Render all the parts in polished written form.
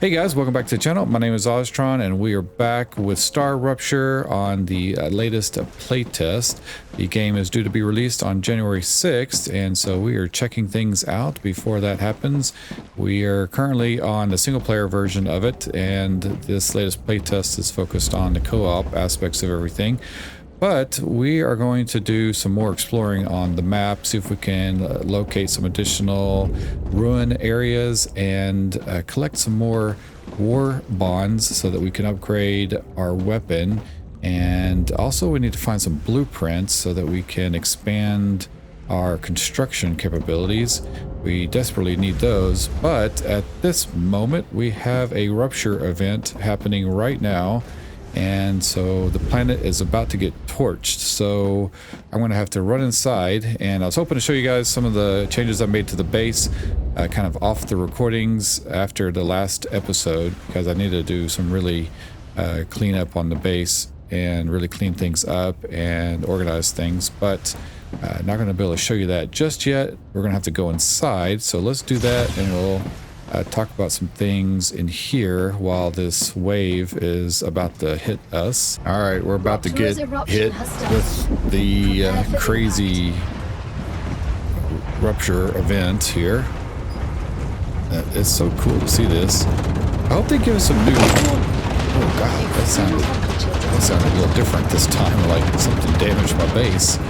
Hey guys, welcome back to the channel. My name is Oztron and we are back with Star Rupture on the latest playtest. The game is due to be released on January 6th, and so we are checking things out before that happens. We are currently on the single player version of it, and this latest playtest is focused on the co-op aspects of everything. But we are going to do some more exploring on the map, see if we can locate some additional ruin areas and collect some more war bonds so that we can upgrade our weapon. And also we need to find some blueprints so that we can expand our construction capabilities. We desperately need those, but at this moment we have a rupture event happening right now. And so the planet is about to get torched, so I'm going to have to run inside. And I was hoping to show you guys some of the changes I made to the base, kind of off the recordings after the last episode, because I needed to do some really clean up on the base and really clean things up and organize things. But not going to be able to show you that just yet. We're going to have to go inside, so let's do that, and we'll talk about some things in here while this wave is about to hit us. All right, we're about to get hit with the crazy rupture event here. It's so cool to see this. I hope they give us some new... Oh god, that sounded a little different this time, like something damaged my base.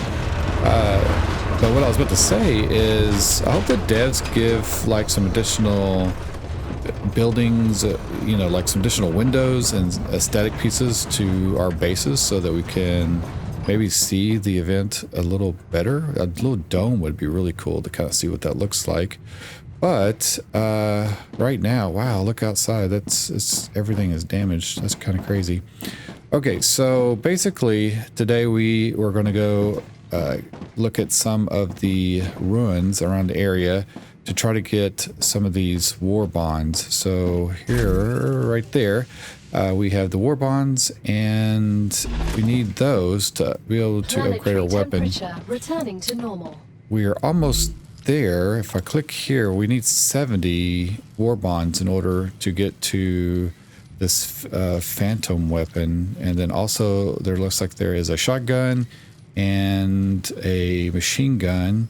But what I was about to say is, I hope the devs give like some additional buildings, you know, like some additional windows and aesthetic pieces to our bases so that we can maybe see the event a little better. A little dome would be really cool to kind of see what that looks like. But right now, wow, look outside. Everything is damaged. That's kind of crazy. Okay, so basically today we're going to go look at some of the ruins around the area to try to get some of these war bonds. So here, right there, we have the war bonds, and we need those to be able to upgrade our weapon. Returning to normal. We are almost there. If I click here, we need 70 war bonds in order to get to this phantom weapon. And then also there looks like there is a shotgun and a machine gun,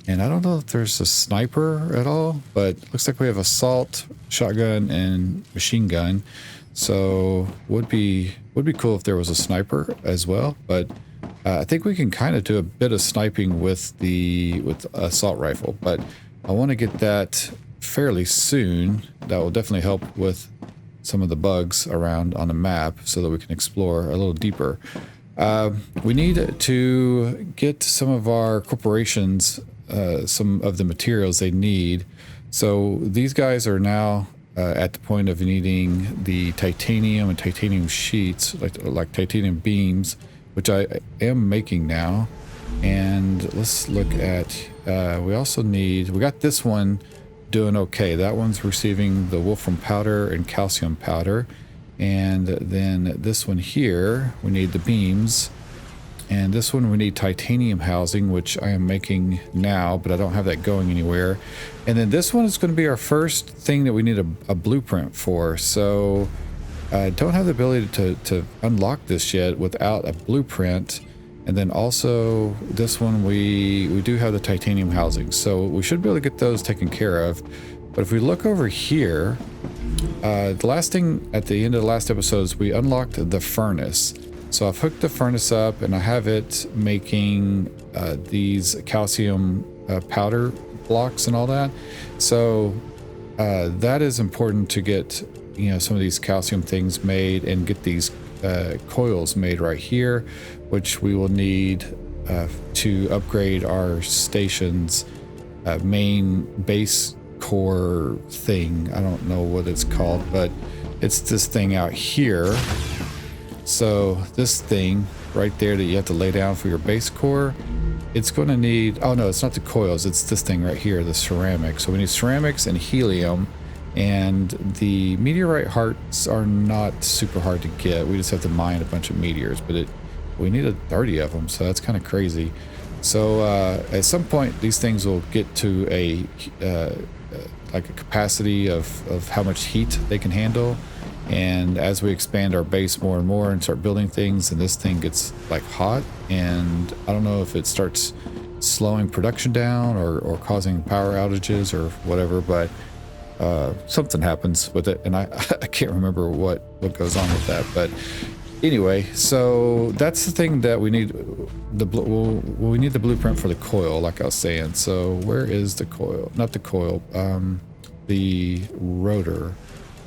and I don't know if there's a sniper at all, but looks like we have assault, shotgun, and machine gun. So would be cool if there was a sniper as well. But I think we can kind of do a bit of sniping with assault rifle, but I want to get that fairly soon. That will definitely help with some of the bugs around on the map so that we can explore a little deeper. We need to get some of our corporations some of the materials they need. So these guys are now at the point of needing the titanium and titanium sheets, like titanium beams, which I am making now. And let's look at, we also need, we got this one doing okay. That one's receiving the wolfram powder and calcium powder. And then this one here, we need the beams. And this one we need titanium housing, which I am making now, but I don't have that going anywhere. And then this one is going to be our first thing that we need a blueprint for. So I don't have the ability to unlock this yet without a blueprint. And then also this one, we do have the titanium housing. So we should be able to get those taken care of. But if we look over here, the last thing at the end of the last episode is we unlocked the furnace. So I've hooked the furnace up and I have it making these calcium powder blocks and all that. So that is important to get, you know, some of these calcium things made and get these coils made right here, which we will need to upgrade our station's main base core thing. I don't know what it's called, but it's this thing out here. So this thing right there that you have to lay down for your base core, it's going to need, oh no, it's not the coils, it's this thing right here, the ceramic. So we need ceramics and helium, and the meteorite hearts are not super hard to get. We just have to mine a bunch of meteors, but we needed 30 of them, so that's kind of crazy. So at some point these things will get to a like a capacity of how much heat they can handle. And as we expand our base more and more and start building things, and this thing gets like hot, and I don't know if it starts slowing production down or causing power outages or whatever, but something happens with it, and I can't remember what goes on with that. But anyway, so that's the thing that we need. We need the blueprint for the coil, like I was saying. So where is the coil? Not the coil, the rotor.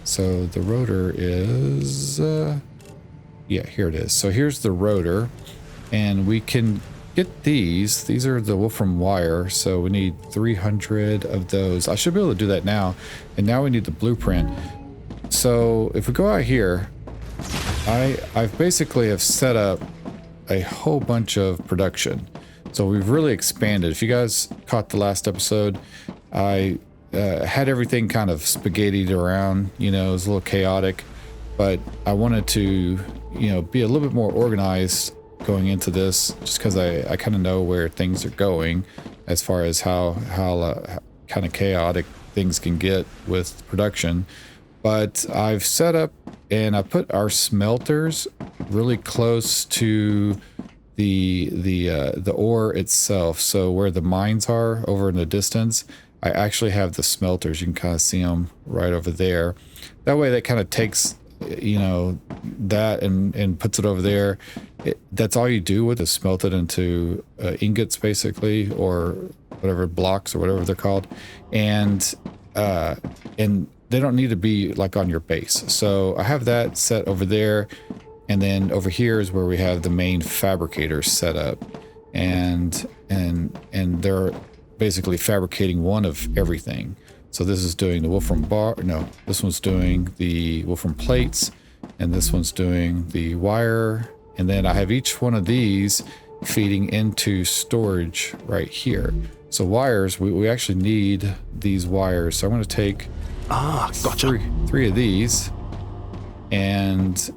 So the rotor is, yeah, here it is. So here's the rotor, and we can get these. These are the Wolfram wire, so we need 300 of those. I should be able to do that now. And now we need the blueprint. So if we go out here, I've basically have set up a whole bunch of production. So we've really expanded. If you guys caught the last episode, I had everything kind of spaghettied around, you know, it was a little chaotic, but I wanted to, you know, be a little bit more organized going into this, just because I kind of know where things are going as far as how kind of chaotic things can get with production. But I've set up and I put our smelters really close to the ore itself. So where the mines are over in the distance, I actually have the smelters. You can kind of see them right over there. That way that kind of takes, you know, that and puts it over there. That's all you do with it, is smelt it into ingots basically, or whatever, blocks or whatever they're called. And they don't need to be like on your base. So I have that set over there. And then over here is where we have the main fabricators set up. And they're basically fabricating one of everything. So this is doing the Wolfram bar. No, this one's doing the Wolfram plates, and this one's doing the wire. And then I have each one of these feeding into storage right here. So wires, we actually need these wires. So I'm going to take gotcha. three of these, and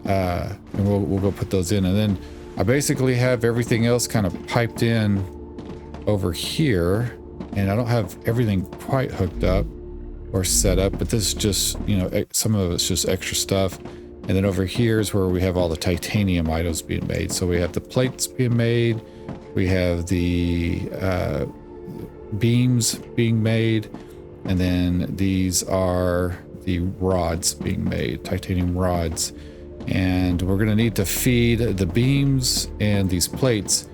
we'll go put those in. And then I basically have everything else kind of piped in over here. And I don't have everything quite hooked up or set up, but this is just, you know, some of it's just extra stuff. And then over here is where we have all the titanium items being made. So we have the plates being made, we have the beams being made, and then these are the rods being made, titanium rods. And we're going to need to feed the beams and these plates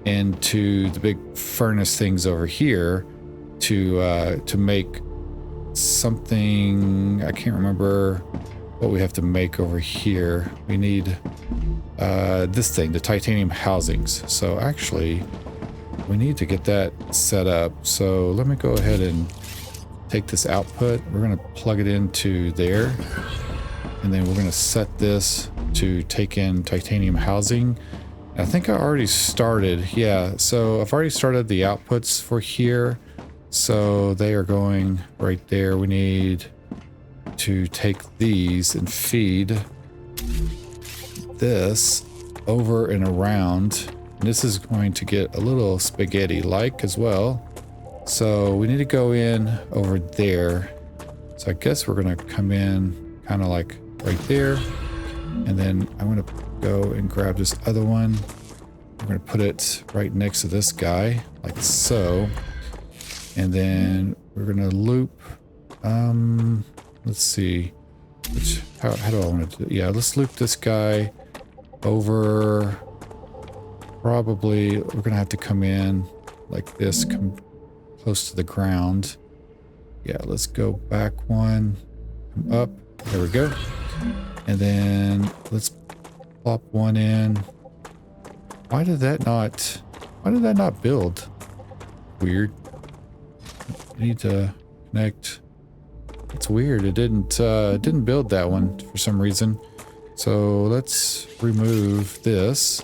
into the big furnace things over here to make something. I can't remember what we have to make over here. We need this thing, the titanium housings. So actually we need to get that set up. So let me go ahead and take this output. We're going to plug it into there, and then we're going to set this to take in titanium housing. I think I already started. Yeah, so I've already started the outputs for here. So they are going right there. We need to take these and feed this over and around. And this is going to get a little spaghetti-like as well. So we need to go in over there. So I guess we're going to come in kind of like right there. And then I'm going to go and grab this other one. We're going to put it right next to this guy, like so. And then we're going to loop, let's see, how do I want to do it? Yeah, let's loop this guy over. Probably we're going to have to come in like this, come close to the ground. Yeah, let's go back one, come up, there we go. And then let's plop one in. Why did that not build? Weird. I need to connect. It's weird. It didn't build that one for some reason. So let's remove this.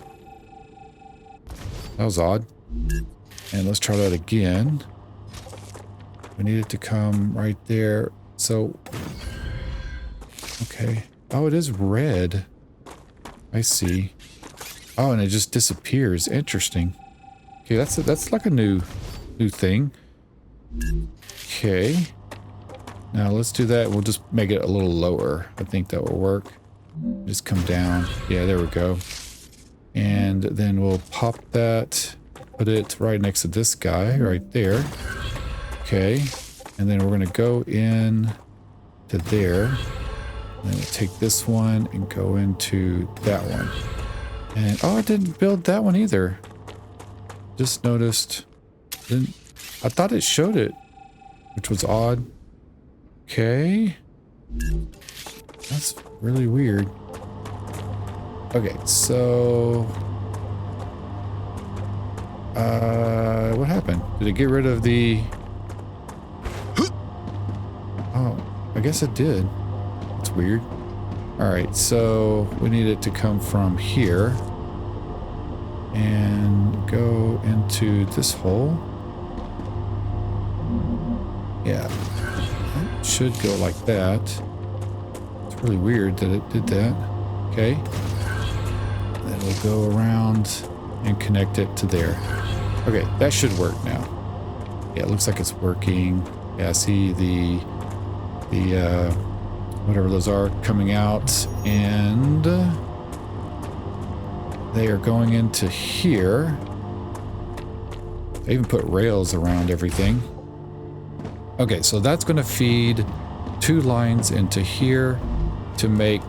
That was odd. And let's try that again. We need it to come right there. So, okay. Oh, it is red. I see. Oh, and it just disappears. Interesting. Okay, that's like a new thing. Okay. Now let's do that. We'll just make it a little lower. I think that will work. Just come down. Yeah, there we go. And then we'll pop that, put it right next to this guy right there. Okay. And then we're going to go in to there. And then we'll take this one and go into that one. And oh, I didn't build that one either. Just noticed. I thought it showed it, which was odd. Okay. That's really weird. Okay, so what happened? Did it get rid of the... Oh, I guess it did. That's weird. Alright, so we need it to come from here and go into this hole. Yeah, it should go like that. It's really weird that it did that. Okay. Then we'll go around and connect it to there. Okay, that should work now. Yeah, it looks like it's working. Yeah, I see the whatever those are coming out, and they are going into here. They even put rails around everything. Okay, so that's going to feed 2 lines into here to make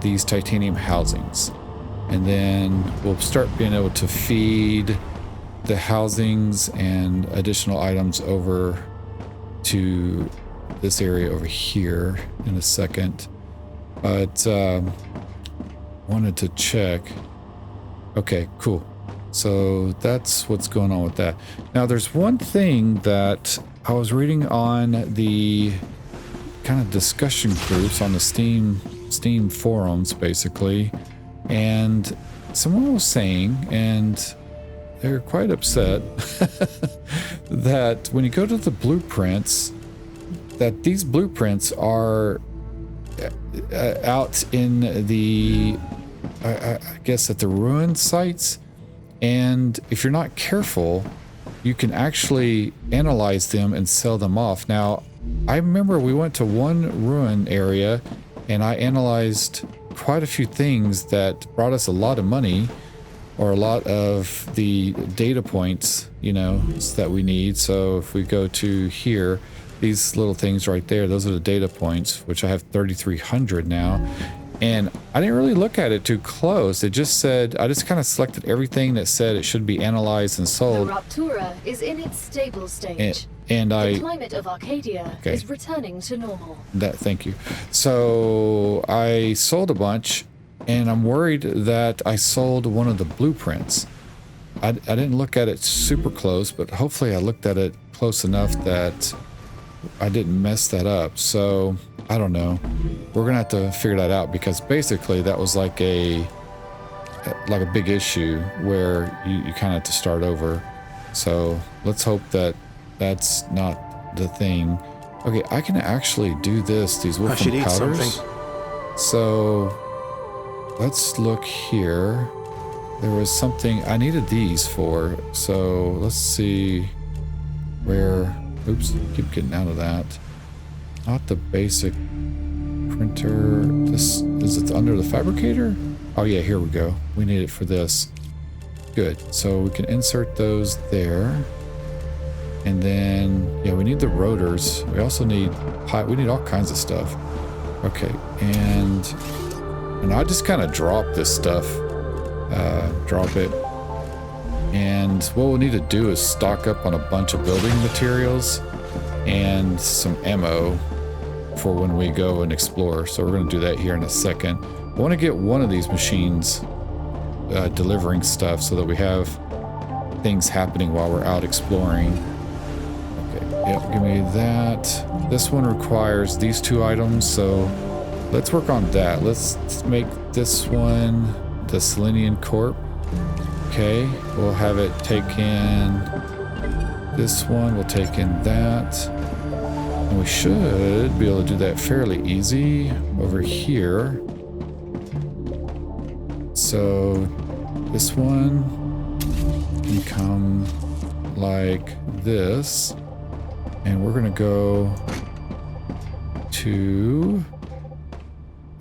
these titanium housings. And then we'll start being able to feed the housings and additional items over to this area over here in a second. But wanted to check. Okay, cool. So that's what's going on with that. Now there's one thing that I was reading on the kind of discussion groups on the Steam forums, basically, and someone was saying, and they're quite upset, that when you go to the blueprints, that these blueprints are out in the, I guess, at the ruin sites, and if you're not careful, you can actually analyze them and sell them off. Now, I remember we went to one ruin area and I analyzed quite a few things that brought us a lot of money, or a lot of the data points, you know, that we need. So if we go to here, these little things right there, those are the data points, which I have 3,300 now. And I didn't really look at it too close. It just said, I just kind of selected everything that said it should be analyzed and sold. The Ruptura is in its stable stage. And the climate of Arcadia is returning to normal. Thank you. So I sold a bunch, and I'm worried that I sold one of the blueprints. I didn't look at it super close, but hopefully I looked at it close enough that I didn't mess that up. So I don't know. We're gonna have to figure that out, because basically that was like a big issue where you kind of have to start over. So let's hope that that's not the thing. Okay, I can actually do these wolfram powders. So let's look here. There was something I needed these for. So let's see where. Oops, keep getting out of that. Not the basic printer. This is it under the fabricator? Oh yeah, here we go. We need it for this. Good. So we can insert those there. And then, yeah, we need the rotors. We also need we need all kinds of stuff. Okay, and I just kind of drop this stuff. Drop it. And what we'll need to do is stock up on a bunch of building materials and some ammo for when we go and explore. So we're going to do that here in a second. I want to get one of these machines delivering stuff so that we have things happening while we're out exploring. Okay, yep, give me that. This one requires these 2 items, so let's work on that. Let's make this one the Selenian Corp. Okay, we'll have it take in this one, we'll take in that, and we should be able to do that fairly easy over here. So this one can come like this, and we're gonna go to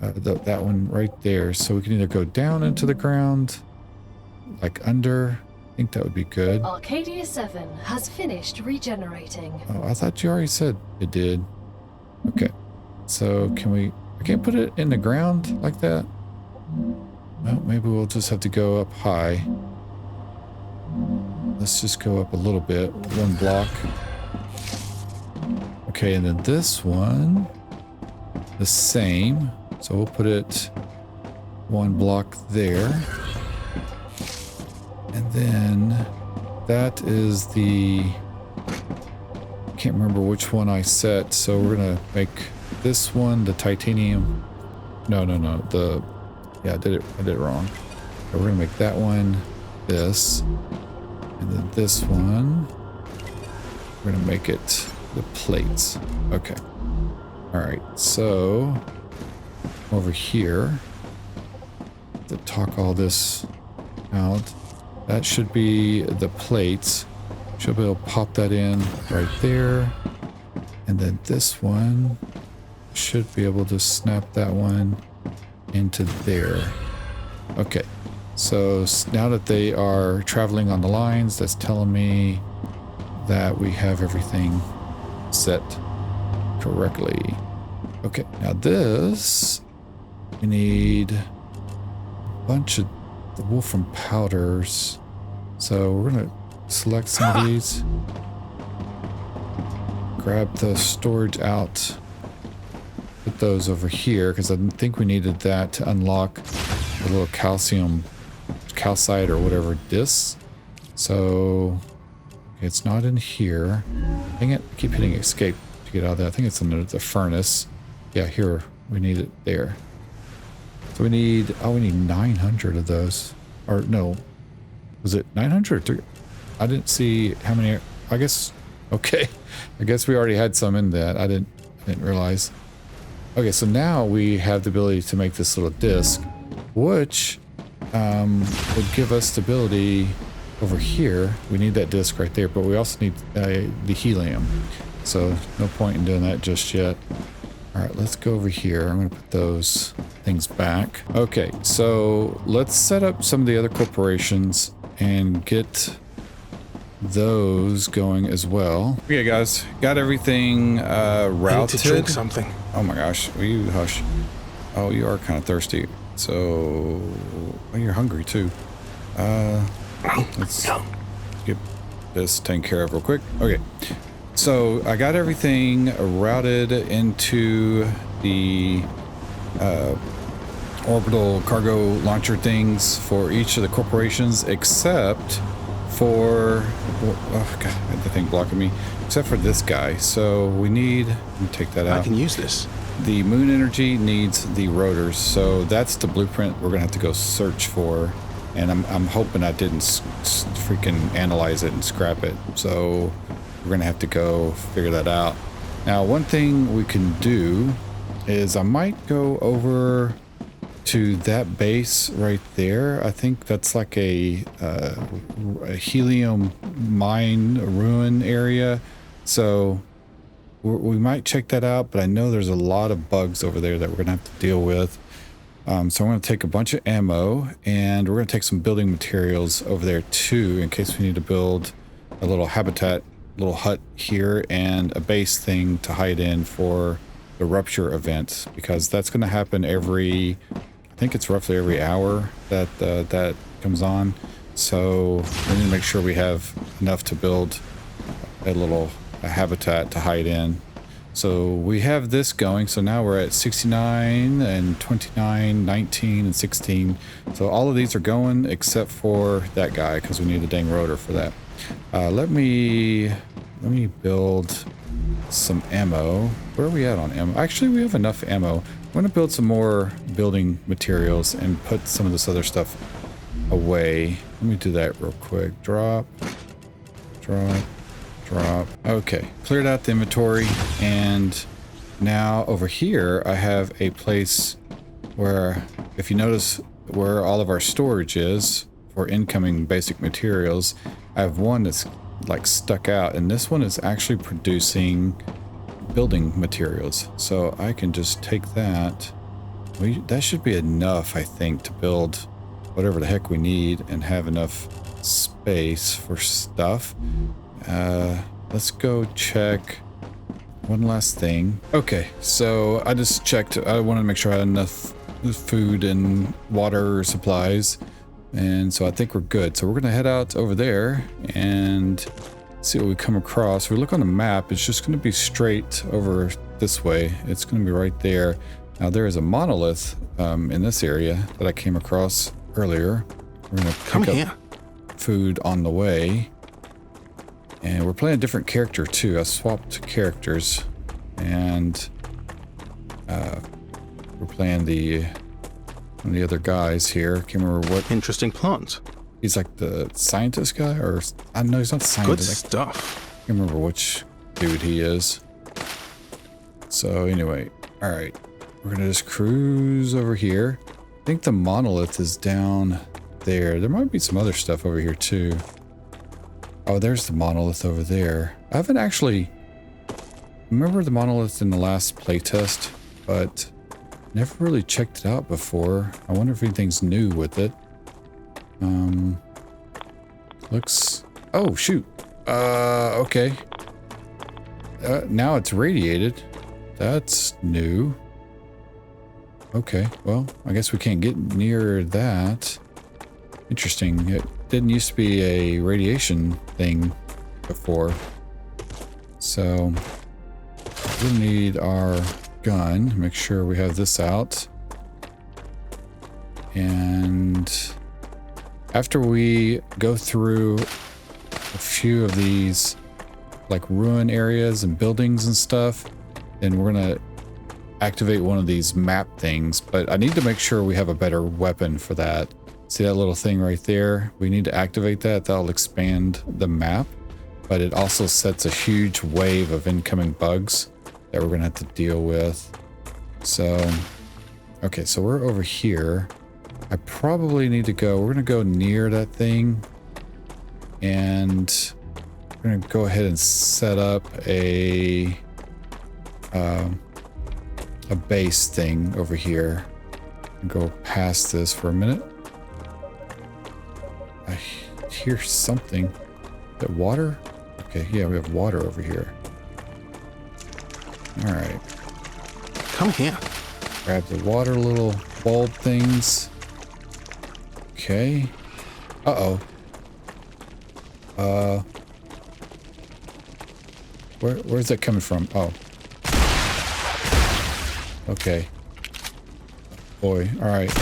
that one right there. So we can either go down into the ground, like under. I think that would be good. Arcadia 7 has finished regenerating. Oh, I thought you already said it did. Okay. So can we... I can't put it in the ground like that? Well, maybe we'll just have to go up high. Let's just go up a little bit. One block. Okay, and then this one, the same. So we'll put it one block there. And then that is the... can't remember which one I set. So we're going to make this one the titanium. No. Yeah, I did it wrong. So we're going to make that one this. And then this one, we're going to make it the plates. Okay. All right. So over here, to talk all this out, that should be the plates. Should be able to pop that in right there. And then this one should be able to snap that one into there. Okay. So now that they are traveling on the lines, that's telling me that we have everything set correctly. Okay, now this, we need a bunch of the wolfram powders. So we're gonna select some of these, grab the storage out, put those over here, because I think we needed that to unlock the little calcite or whatever discs. So okay, it's not in here. Dang it, I keep hitting escape to get out of that. I think it's under the furnace. Yeah, here, we need it there. So we need 900 of those. Or no, was it 900? I didn't see how many. I guess, okay. I guess we already had some in that. I didn't realize. Okay, so now we have the ability to make this little disc, which would give us stability over here. We need that disc right there, but we also need the helium. So no point in doing that just yet. All right, let's go over here. I'm going to put those things back. Okay, so let's set up some of the other corporations and get those going as well. Okay, guys, got everything routed. I need to drink something. Oh my gosh, will you hush? Oh, you are kind of thirsty. So, well, you're hungry too. Let's get this taken care of real quick. Okay, so I got everything routed into the orbital cargo launcher things for each of the corporations, except for, oh god, the thing blocking me, except for this guy. So we need, let me take that out. I can use this. The moon energy needs the rotors, so that's the blueprint we're gonna have to go search for. And I'm hoping I didn't freaking analyze it and scrap it. So we're gonna have to go figure that out. Now, one thing we can do is I might go over to that base right there. I think that's like a helium mine ruin area. So we might check that out, but I know there's a lot of bugs over there that we're gonna have to deal with. So I'm going to take a bunch of ammo, and we're going to take some building materials over there too, in case we need to build a little habitat, little hut here, and a base thing to hide in for the rupture event, because that's going to happen every, I think it's roughly every hour that that comes on. So we need to make sure we have enough to build a little habitat to hide in. So we have this going. So now we're at 69 and 29, 19 and 16. So all of these are going except for that guy, because we need a dang rotor for that. Let me build some ammo. Where are we at on ammo? Actually, we have enough ammo. I'm going to build some more building materials and put some of this other stuff away. Let me do that real quick. Drop. Okay, cleared out the inventory, and now over here I have a place where, if you notice where all of our storage is for incoming basic materials, I have one that's like stuck out, and this one is actually producing building materials. So I can just take that. That should be enough, I think, to build whatever the heck we need and have enough space for stuff. Let's go check one last thing. Okay, so I just checked. I wanted to make sure I had enough food and water supplies. And so I think we're good. So we're going to head out over there and see what we come across. If we look on the map, it's just going to be straight over this way. It's going to be right there. Now there is a monolith in this area that I came across earlier. We're going to pick up food on the way. And we're playing a different character too. I swapped characters and we're playing one of the other guys here. Can't remember what. Interesting plant. He's like the scientist guy, or I know he's not the scientist. Good stuff. Can't remember which dude he is. So anyway, all right, we're gonna just cruise over here. I think the monolith is down there. There might be some other stuff over here too. Oh, there's the monolith over there. I haven't actually remember the monolith in the last playtest, but never really checked it out before. I wonder if anything's new with it. Looks... Oh, shoot. Okay. Now it's radiated. That's new. Okay, well, I guess we can't get near that. Interesting. It didn't used to be a radiation thing before. So, we'll need our gun. Make sure we have this out. And after we go through a few of these like ruin areas and buildings and stuff, then we're gonna activate one of these map things. But I need to make sure we have a better weapon for that. See that little thing right there? We need to activate that. That'll expand the map, but it also sets a huge wave of incoming bugs that we're gonna have to deal with. So, okay, so we're over here. I probably need to go, we're gonna go near that thing, and we're gonna go ahead and set up a base thing over here and go past this for a minute. I hear something. Is that water? Okay, yeah, we have water over here. All right. Come here. Grab the water little bulb things. Okay. Uh-oh. Where's that coming from? Oh. Okay. Boy, all right.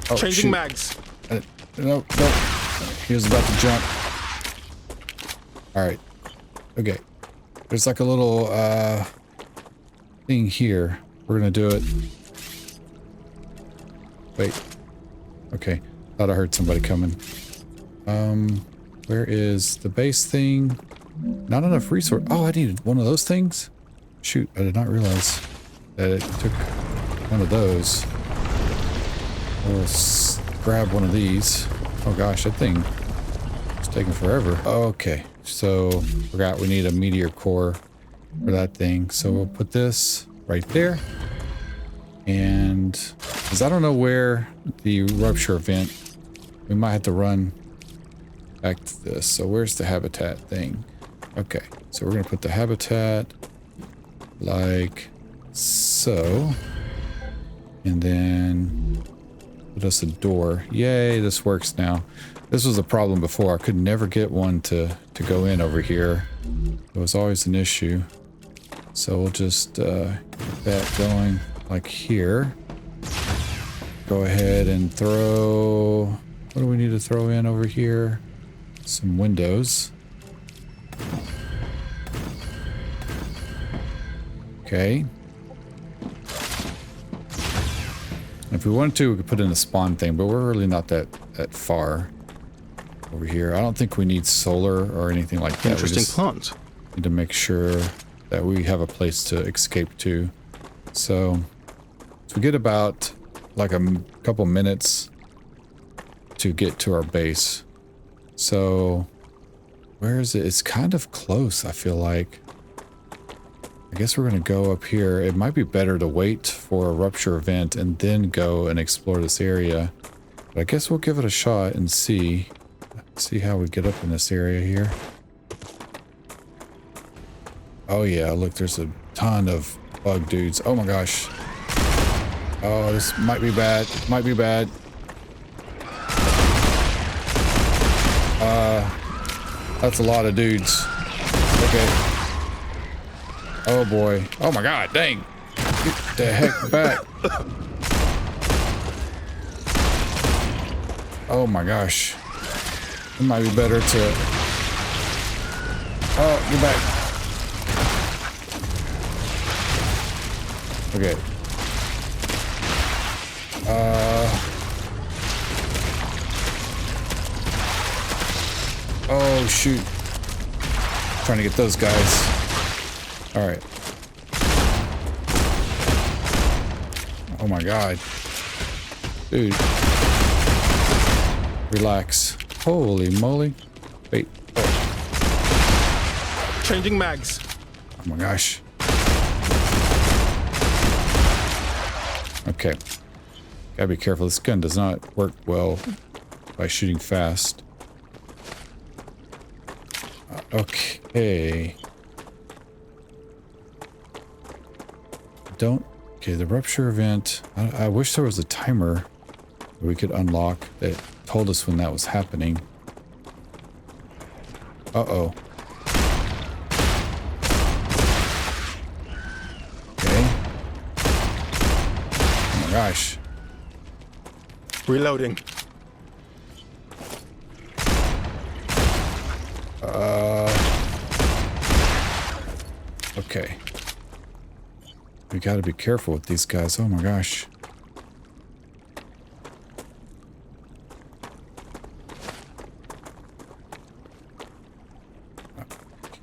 Oh, Changing shoot. mags. No. He was about to jump. All right. Okay. There's like a little thing here. We're gonna do it. Wait. Okay. Thought I heard somebody coming. Where is the base thing? Not enough resource. Oh, I needed one of those things? Shoot, I did not realize that it took one of those. We'll grab one of these. Oh gosh, that thing is taking forever. Okay, so forgot we need a meteor core for that thing. So we'll put this right there. And because I don't know where the rupture event, we might have to run back to this. So where's the habitat thing? Okay, so we're gonna put the habitat like so, and then put us a door. Yay, this works now. This was a problem before. I could never get one to go in over here. It was always an issue. So we'll just get that going like here. Go ahead and throw, what do we need to throw in over here? Some windows. Okay. If we wanted to, we could put in a spawn thing, but we're really not that far over here. I don't think we need solar or anything like that. Interesting plant. Need to make sure that we have a place to escape to. So we get about like a couple minutes to get to our base. So Where is it? It's kind of close, I feel like. I guess we're going to go up here. It might be better to wait for a rupture event and then go and explore this area. But I guess we'll give it a shot and see how we get up in this area here. Oh yeah, look, there's a ton of bug dudes. Oh my gosh. Oh, this might be bad. Might be bad. That's a lot of dudes. Okay. Oh boy. Oh my god, dang. Get the heck back. Oh my gosh. It might be better to... Oh, get back. Okay. Oh shoot. Trying to get those guys. All right. Oh my god. Dude. Relax. Holy moly. Wait. Oh. Changing mags. Oh my gosh. Okay. Gotta be careful. This gun does not work well by shooting fast. Okay. Okay, the rupture event. I wish there was a timer we could unlock that told us when that was happening. Uh-oh. Okay. Oh my gosh. Reloading. Okay. We gotta be careful with these guys. Oh my gosh.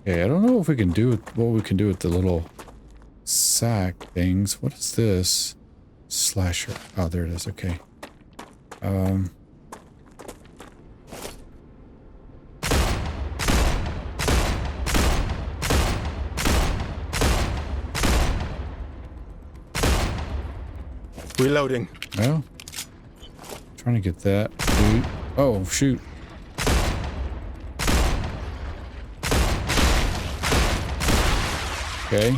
Okay, I don't know if we can do what we can do with the little sack things. What is this? Slasher. Oh, there it is. Okay. Reloading. Well, trying to get that dude. Oh, shoot. Okay.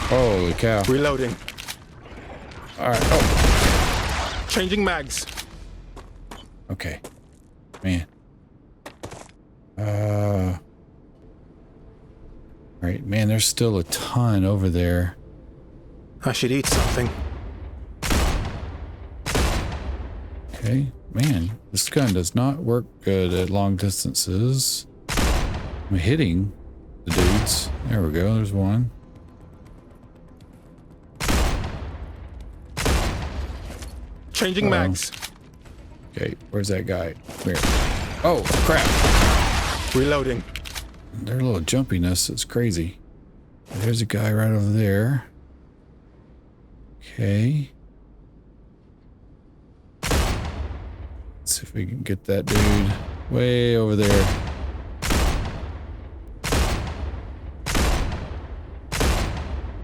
Holy cow. Reloading. All right. Oh. Changing mags. Okay. Man. All right, man, there's still a ton over there. I should eat something. Okay, man, this gun does not work good at long distances. I'm hitting the dudes. There we go, there's one. Changing mags. Okay, where's that guy? Come here. Oh, crap. Reloading. Their little jumpiness is crazy. There's a guy right over there. Okay. Let's see if we can get that dude way over there.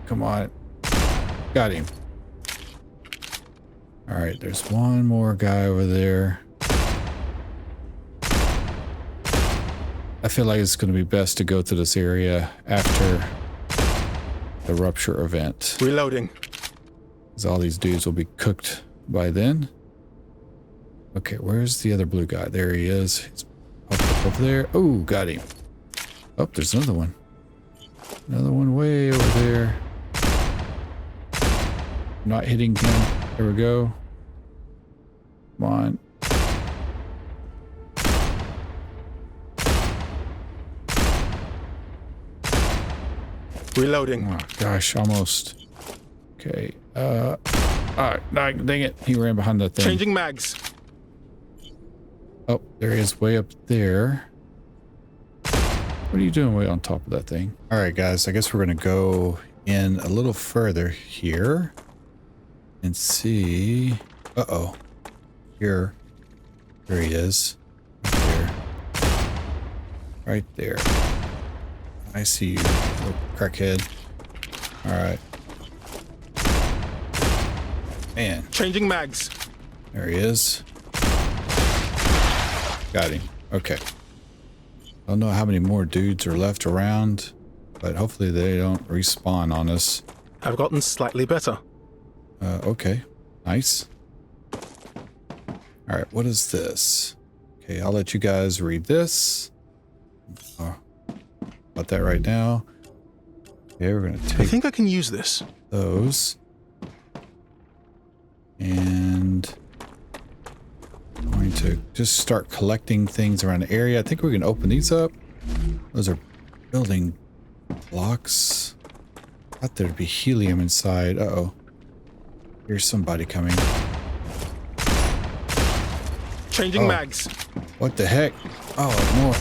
Come on. Got him. All right, there's one more guy over there. I feel like it's going to be best to go to this area after the rupture event. Reloading. Because all these dudes will be cooked by then. Okay, where's the other blue guy? There he is. He's up over there. Oh, got him. Oh, there's another one. Another one way over there. Not hitting him. There we go. Come on. Reloading. Oh gosh, almost. Okay. Alright, dang it. He ran behind that thing. Changing mags. Oh, there he is way up there. What are you doing way on top of that thing? Alright guys, I guess we're gonna go in a little further here and see. Uh-oh. Here. There he is. Right there. Right there. I see you, little crackhead. Alright. Man. Changing mags. There he is. Got him. Okay. Don't know how many more dudes are left around, but hopefully they don't respawn on us. I've gotten slightly better. Okay. Nice. Alright, what is this? Okay, I'll let you guys read this. About that right now. Okay, we're gonna I take think I can use this. those. And I'm going to just start collecting things around the area. I think we can open these up. Those are building blocks. Thought there'd be helium inside. Uh-oh. Here's somebody coming. Changing mags. What the heck? Oh, more.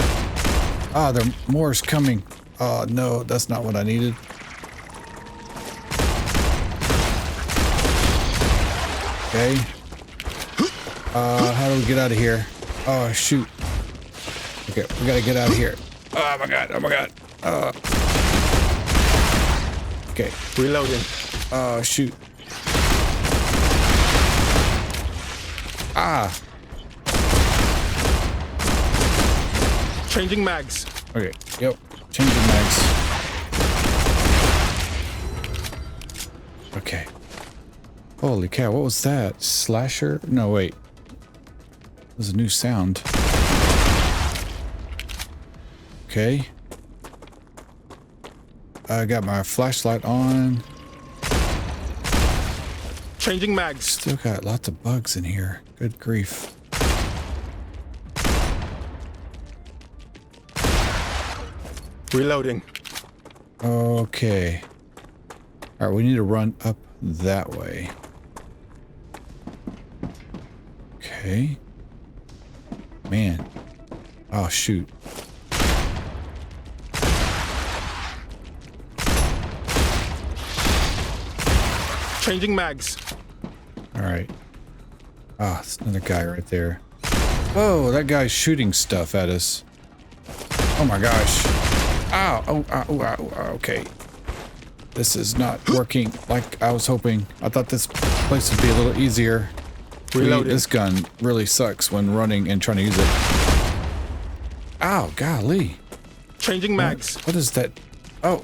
Ah, there more's coming. Oh, no, that's not what I needed. Okay. How do we get out of here? Oh, shoot. Okay, we gotta get out of here. Oh my god, oh my god. Okay. Reloading. Oh, shoot. Ah. Changing mags. Okay, yep. Changing mags. Okay. Holy cow, what was that? Slasher? No, wait. It was a new sound. Okay. I got my flashlight on. Changing mags. Still got lots of bugs in here. Good grief. Reloading. Okay. Alright, we need to run up that way. Okay. Man. Oh, shoot. Changing mags. Alright. Ah, there's another guy right there. Whoa, that guy's shooting stuff at us. Oh my gosh. Ow. Oh, okay. This is not working like I was hoping. I thought this place would be a little easier. Reloading. This gun really sucks when running and trying to use it. Ow, golly. Changing mags. What is that? Oh.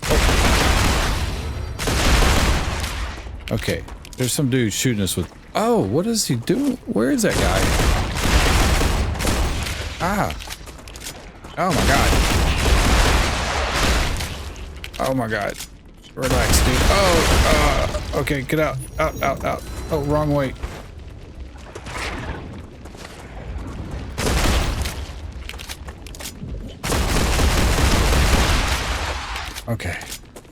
Okay. There's some dude shooting us with... Oh, what is he doing? Where is that guy? Ah. Oh my god. Oh my god. Relax, dude. Oh, okay, get out. Out. Oh, wrong way. Okay.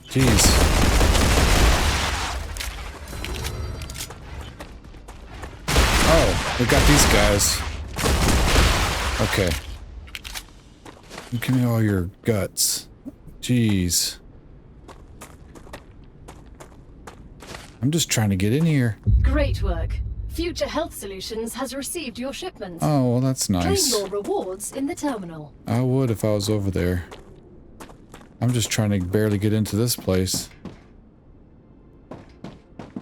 Jeez. Oh, we got these guys. Okay. Give me all your guts. Jeez. I'm just trying to get in here. Great work. Future Health Solutions has received your shipment. Oh, well, that's nice. Claim your rewards in the terminal. I would if I was over there. I'm just trying to barely get into this place.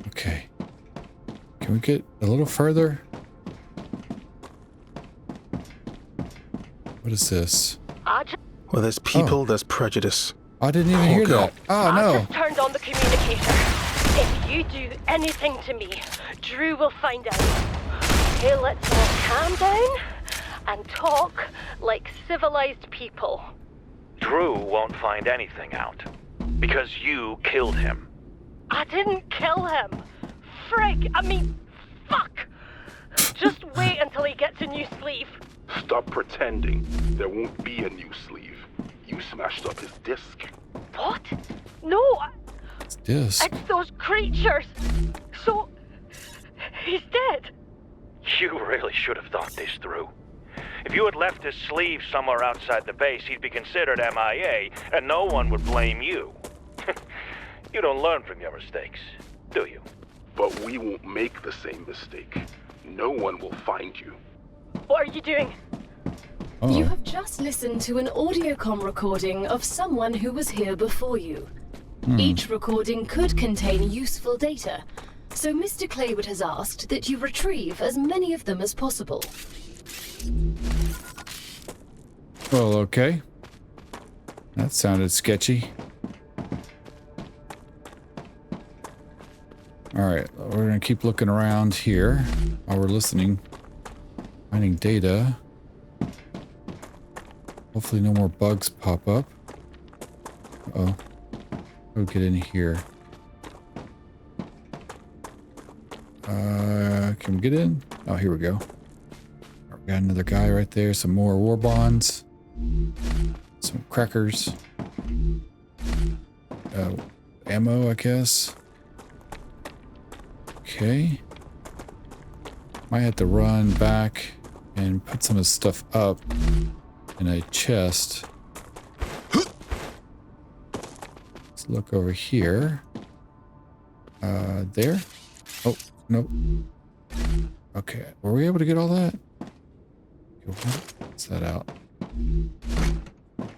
Okay. Can we get a little further? What is this? Where there's people, there's prejudice. I didn't even hear God. that. Oh, I've no. just turned on the communicator. If you do anything to me, Drew will find out. Okay, let's all calm down and talk like civilized people. Drew won't find anything out. Because you killed him. I didn't kill him. Fuck. Just wait until he gets a new sleeve. Stop pretending. There won't be a new sleeve. You smashed up his disc. What? No, It's disc. it's those creatures. So, he's dead. You really should have thought this through. If you had left his sleeve somewhere outside the base, he'd be considered MIA, and no one would blame you. You don't learn from your mistakes, do you? But we won't make the same mistake. No one will find you. What are you doing? You Oh, have just listened to an audiocom recording of someone who was here before you. Each recording could contain useful data, so Mr. Claywood has asked that you retrieve as many of them as possible. well, okay. That sounded sketchy. Alright, we're gonna keep looking around here while we're listening. Finding data. Hopefully no more bugs pop up. Uh-oh. We'll get in here. Can we get in? Oh, here we go. We got another guy right there. Some more war bonds. Some crackers. Ammo, I guess. Okay. Might have to run back and put some of this stuff up in a chest. Let's look over here. There? Oh, nope. Okay, were we able to get all that? What's that out?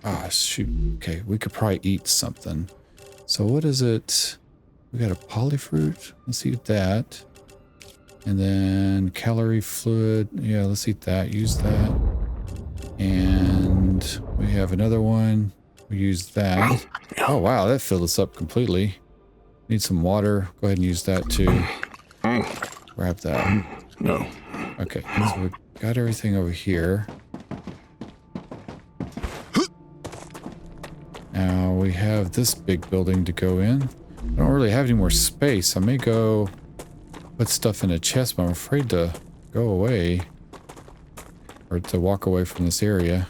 Ah, shoot. Okay, we could probably eat something. So what is it? We got a polyfruit. Let's eat that. And then calorie fluid. Yeah, let's eat that. Use that. And we have another one. We use that. Oh, wow. That filled us up completely. Need some water. Go ahead and use that too. Grab that. No. Okay. So we got everything over here. Now we have this big building to go in. I don't really have any more space. I may go put stuff in a chest, but I'm afraid to go away. Or to walk away from this area.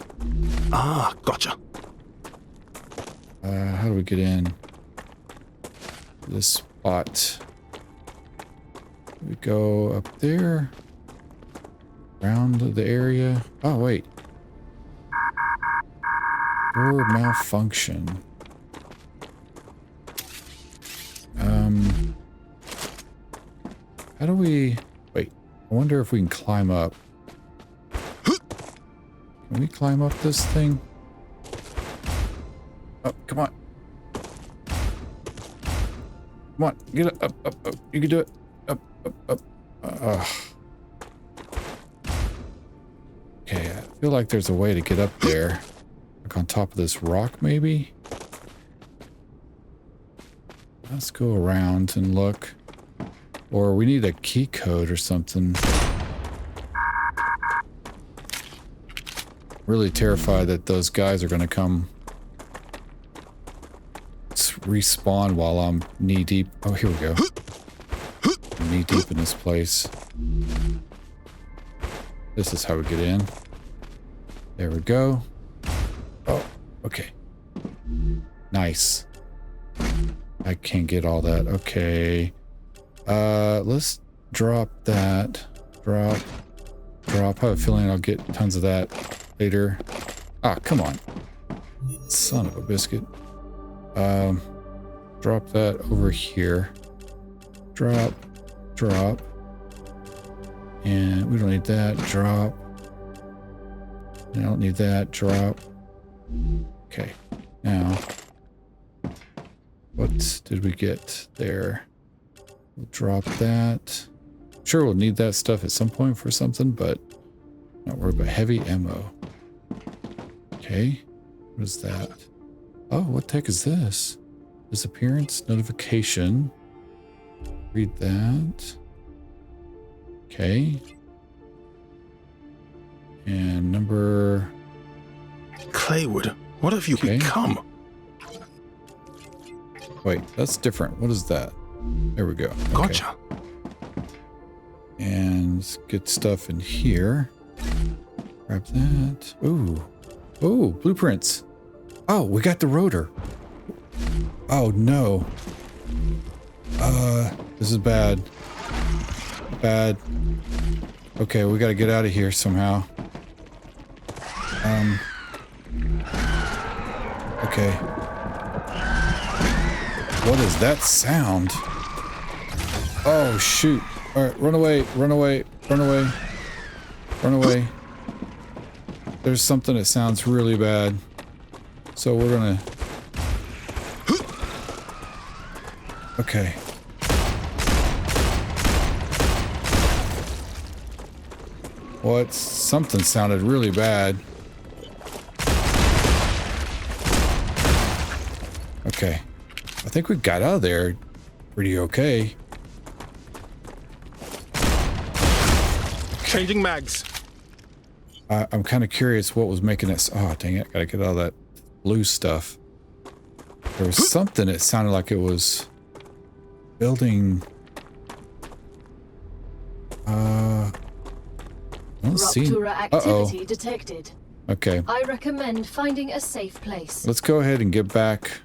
Ah, gotcha. How do we get in? This spot. We go up there. Around the area. Oh, wait. Door malfunction. How do we... Wait. I wonder if we can climb up. Can we climb up this thing? Oh, come on. Come on. Get up, up, up, up. You can do it. Up, up, up. Okay, I feel like there's a way to get up there. Like on top of this rock, maybe? Let's go around and look. Or we need a key code or something. Really terrified that those guys are going to come respawn while I'm knee deep. Oh, here we go. I'm knee deep in this place. This is how we get in. There we go. Oh, okay. Nice. I can't get all that. Okay. Let's drop that. Drop. I have a feeling I'll get tons of that later. Ah, come on. Son of a biscuit. Drop that over here. Drop. And we don't need that. Drop. I don't need that. Drop. Okay. Now, what did we get there? We'll drop that. Sure, we'll need that stuff at some point for something, but not worried about heavy ammo. Okay. What is that? Oh, what the heck is this? Disappearance notification. Read that. Okay. And number... Claywood, what have you become? Wait, that's different. What is that? There we go. Okay. Gotcha. And let's get stuff in here. Grab that. Ooh. Ooh, blueprints. Oh, we got the rotor. Oh, no. This is bad. Bad. Okay, we gotta get out of here somehow. Okay. What is that sound? Oh, shoot. All right, run away, run away, run away, run away. There's something that sounds really bad. So we're gonna... Okay. What? Something sounded really bad. Okay. I think we got out of there pretty okay. Changing mags. I'm kind of curious what was making it... Oh, dang it. Gotta get all that blue stuff. There was something that sounded like it was building... I don't see... Rupture activity detected. Okay. I recommend finding a safe place. Let's go ahead and get back.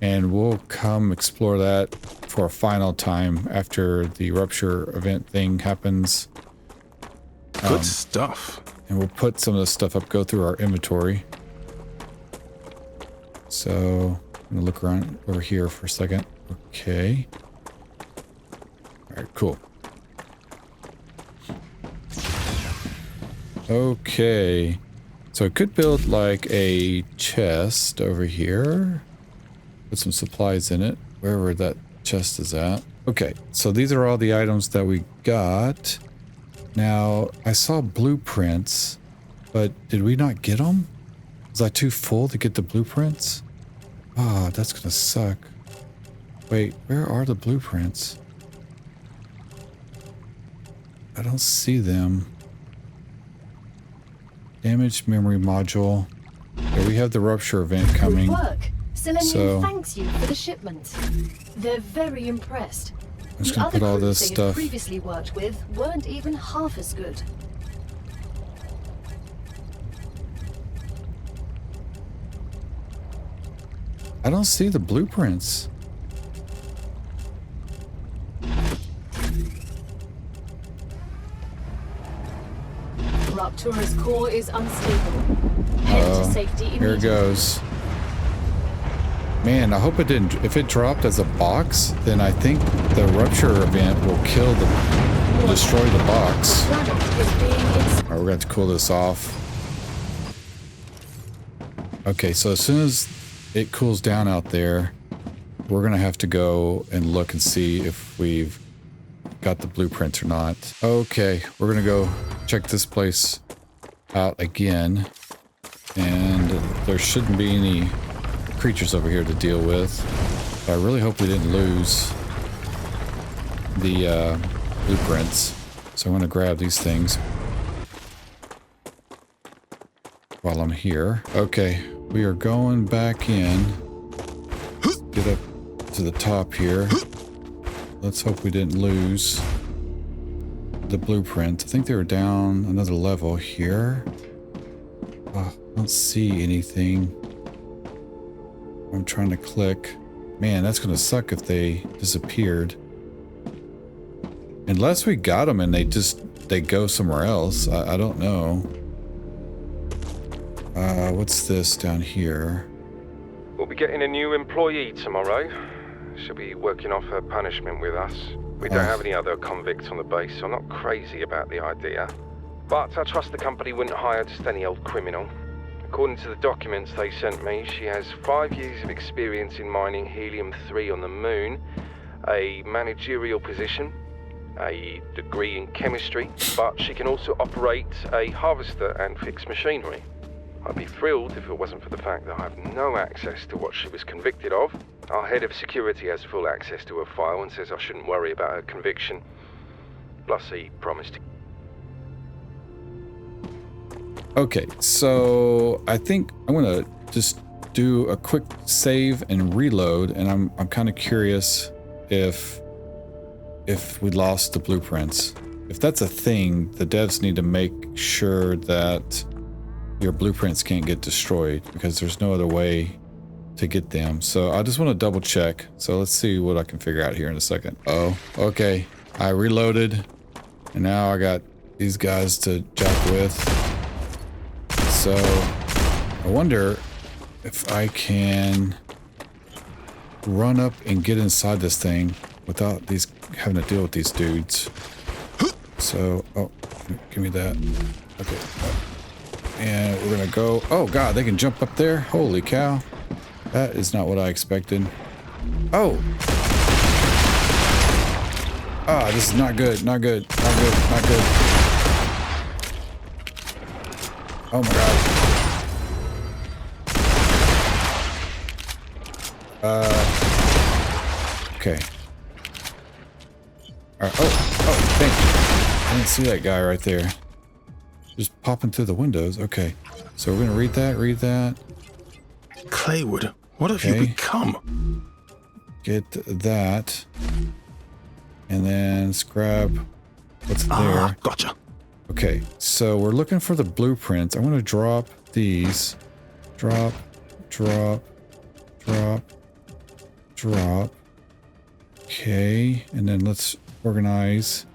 And we'll come explore that for a final time after the rupture event thing happens. Good stuff. And we'll put some of this stuff up, go through our inventory. So, I'm gonna look around over here for a second. Okay. Alright, cool. Okay. So I could build like a chest over here. Put some supplies in it, wherever that chest is at. Okay, so these are all the items that we got. Now, I saw blueprints, but did we not get them? Was I too full to get the blueprints? Ah, that's gonna suck. Wait, where are the blueprints? I don't see them. Damaged memory module. There we have the rupture event coming. Good work. Selenium So- thanks you for the shipment. They're very impressed. I'm just The gonna other put all crews this they had stuff. previously worked with weren't even half as good. I don't see the blueprints. Rupture's core is unstable. Head to safety Here it immediately. goes. Man, I hope it didn't. If it dropped as a box, then I think the rupture event will kill the, destroy the box. Planet is being Alright, we're going to have to cool this off. Okay, so as soon as it cools down out there, we're going to have to go and look and see if we've got the blueprints or not. Okay, we're going to go check this place out again. And there shouldn't be any creatures over here to deal with. But I really hope we didn't lose the blueprints. So I'm going to grab these things while I'm here. Okay, we are going back in. Get up to the top here. Let's hope we didn't lose the blueprint. I think they were down another level here. Oh, I don't see anything. I'm trying to click. Man, that's going to suck if they disappeared. Unless we got them and they go somewhere else. I don't know. What's this down here? We'll be getting a new employee tomorrow. She'll be working off her punishment with us. We don't have any other convicts on the base, so I'm not crazy about the idea. But I trust the company wouldn't hire just any old criminal. According to the documents they sent me, she has 5 years of experience in mining helium-3 on the moon, a managerial position, a degree in chemistry, but she can also operate a harvester and fix machinery. I'd be thrilled if it wasn't for the fact that I have no access to what she was convicted of. Our head of security has full access to her file and says I shouldn't worry about her conviction. Plus he promised to... Okay, so I think I'm gonna just do a quick save and reload, and I'm kind of curious if we lost the blueprints. If that's a thing, the devs need to make sure that your blueprints can't get destroyed, because there's no other way to get them. So I just want to double check. So let's see what I can figure out here in a second. Oh, okay. I reloaded, and now I got these guys to jack with. So I wonder if I can run up and get inside this thing without these having to deal with these dudes. So, oh, give me that. Okay. And we're gonna go. Oh god, they can jump up there. Holy cow. That is not what I expected. Oh. Ah, this is not good. Not good. Not good. Not good. Oh my god. Okay. Alright. Oh, thank you. I didn't see that guy right there. Just popping through the windows. Okay. So we're gonna read that. Claywood, what have you become? Get that. And then let's grab what's there. Gotcha. Okay, so we're looking for the blueprints. I want to drop these. Drop. Okay, and then let's organize.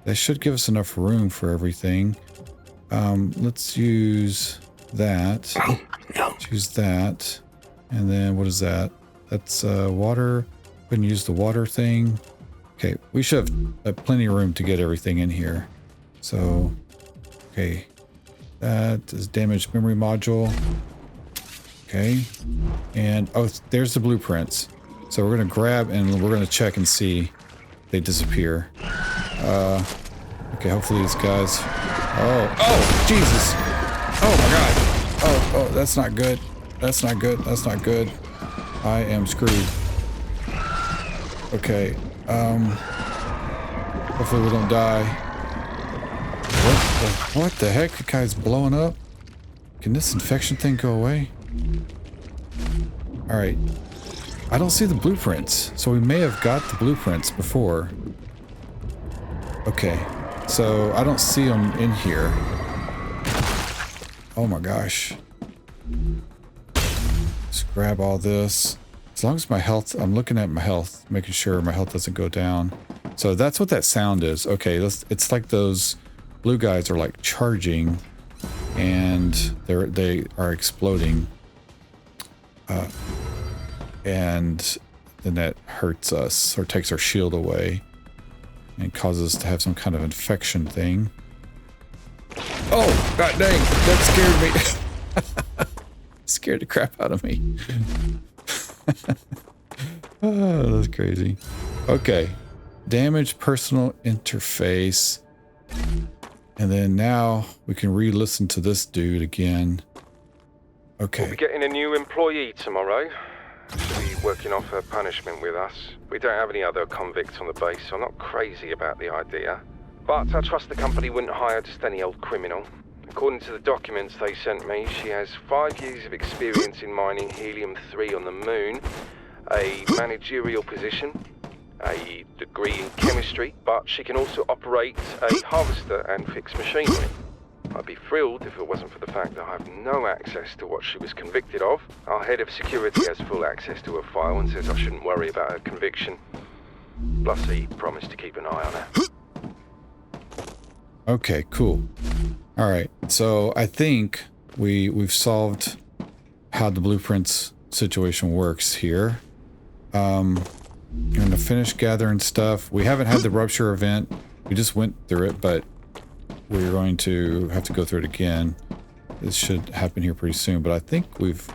That should give us enough room for everything. Let's use that. Let's use that. And then what is that? That's water. Go ahead and use the water thing. Okay, we should have plenty of room to get everything in here. So, okay. That is damaged memory module. Okay. And, oh, there's the blueprints. So we're going to grab and we're going to check and see they disappear. Okay, hopefully these guys... Oh, Jesus! Oh my god! Oh, that's not good. That's not good. That's not good. I am screwed. Okay, hopefully we don't die. What the heck? The guy's blowing up? Can this infection thing go away? Alright. I don't see the blueprints, so we may have got the blueprints before. Okay, so I don't see them in here. Oh my gosh. Let's grab all this. As long as my health, I'm looking at my health, making sure my health doesn't go down. So that's what that sound is. Okay, it's like those blue guys are like charging and they are exploding. And then that hurts us or takes our shield away and causes us to have some kind of infection thing. Oh, god dang, that scared me. Scared the crap out of me. Oh, that's crazy. Okay. Damaged personal interface. And then now we can re-listen to this dude again. Okay. We'll be getting a new employee tomorrow. She'll be working off her punishment with us. We don't have any other convicts on the base, so I'm not crazy about the idea. But I trust the company wouldn't hire just any old criminal. According to the documents they sent me, she has 5 years of experience in mining helium-3 on the moon, a managerial position, a degree in chemistry, but she can also operate a harvester and fix machinery. I'd be thrilled if it wasn't for the fact that I have no access to what she was convicted of. Our head of security has full access to her file and says I shouldn't worry about her conviction. Plus he promised to keep an eye on her. Okay, cool. All right, so I think we've solved how the blueprints situation works here. I'm gonna finish gathering stuff. We haven't had the rupture event. We just went through it, but we're going to have to go through it again. This should happen here pretty soon, but I think we've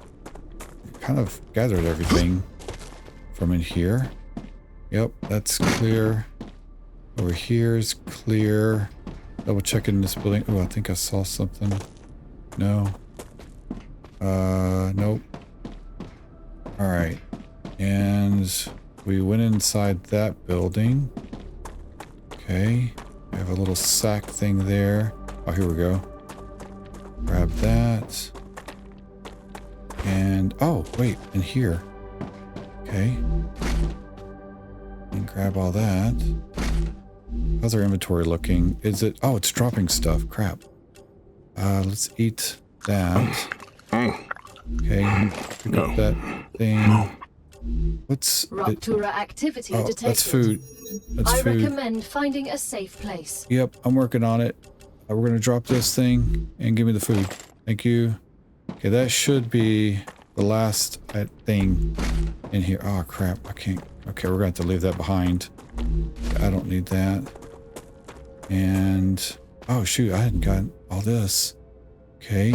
kind of gathered everything from in here. Yep, that's clear. Over here is clear. Double checking this building. Oh, I think I saw something. No. Nope. All right. And we went inside that building. Okay. We have a little sack thing there. Oh, here we go. Grab that. And, oh, wait, in here. Okay. And grab all that. How's our inventory looking? Is it, oh, it's dropping stuff. Crap. Let's eat that. Okay, pick up that thing. What's Rupture activity detected. That's food. That's food. I recommend finding a safe place. Yep, I'm working on it. We're gonna drop this thing and give me the food. Thank you. Okay, that should be the last thing in here. Oh crap, I can't. Okay, we're gonna have to leave that behind. I don't need that. And oh shoot, I hadn't got all this. Okay.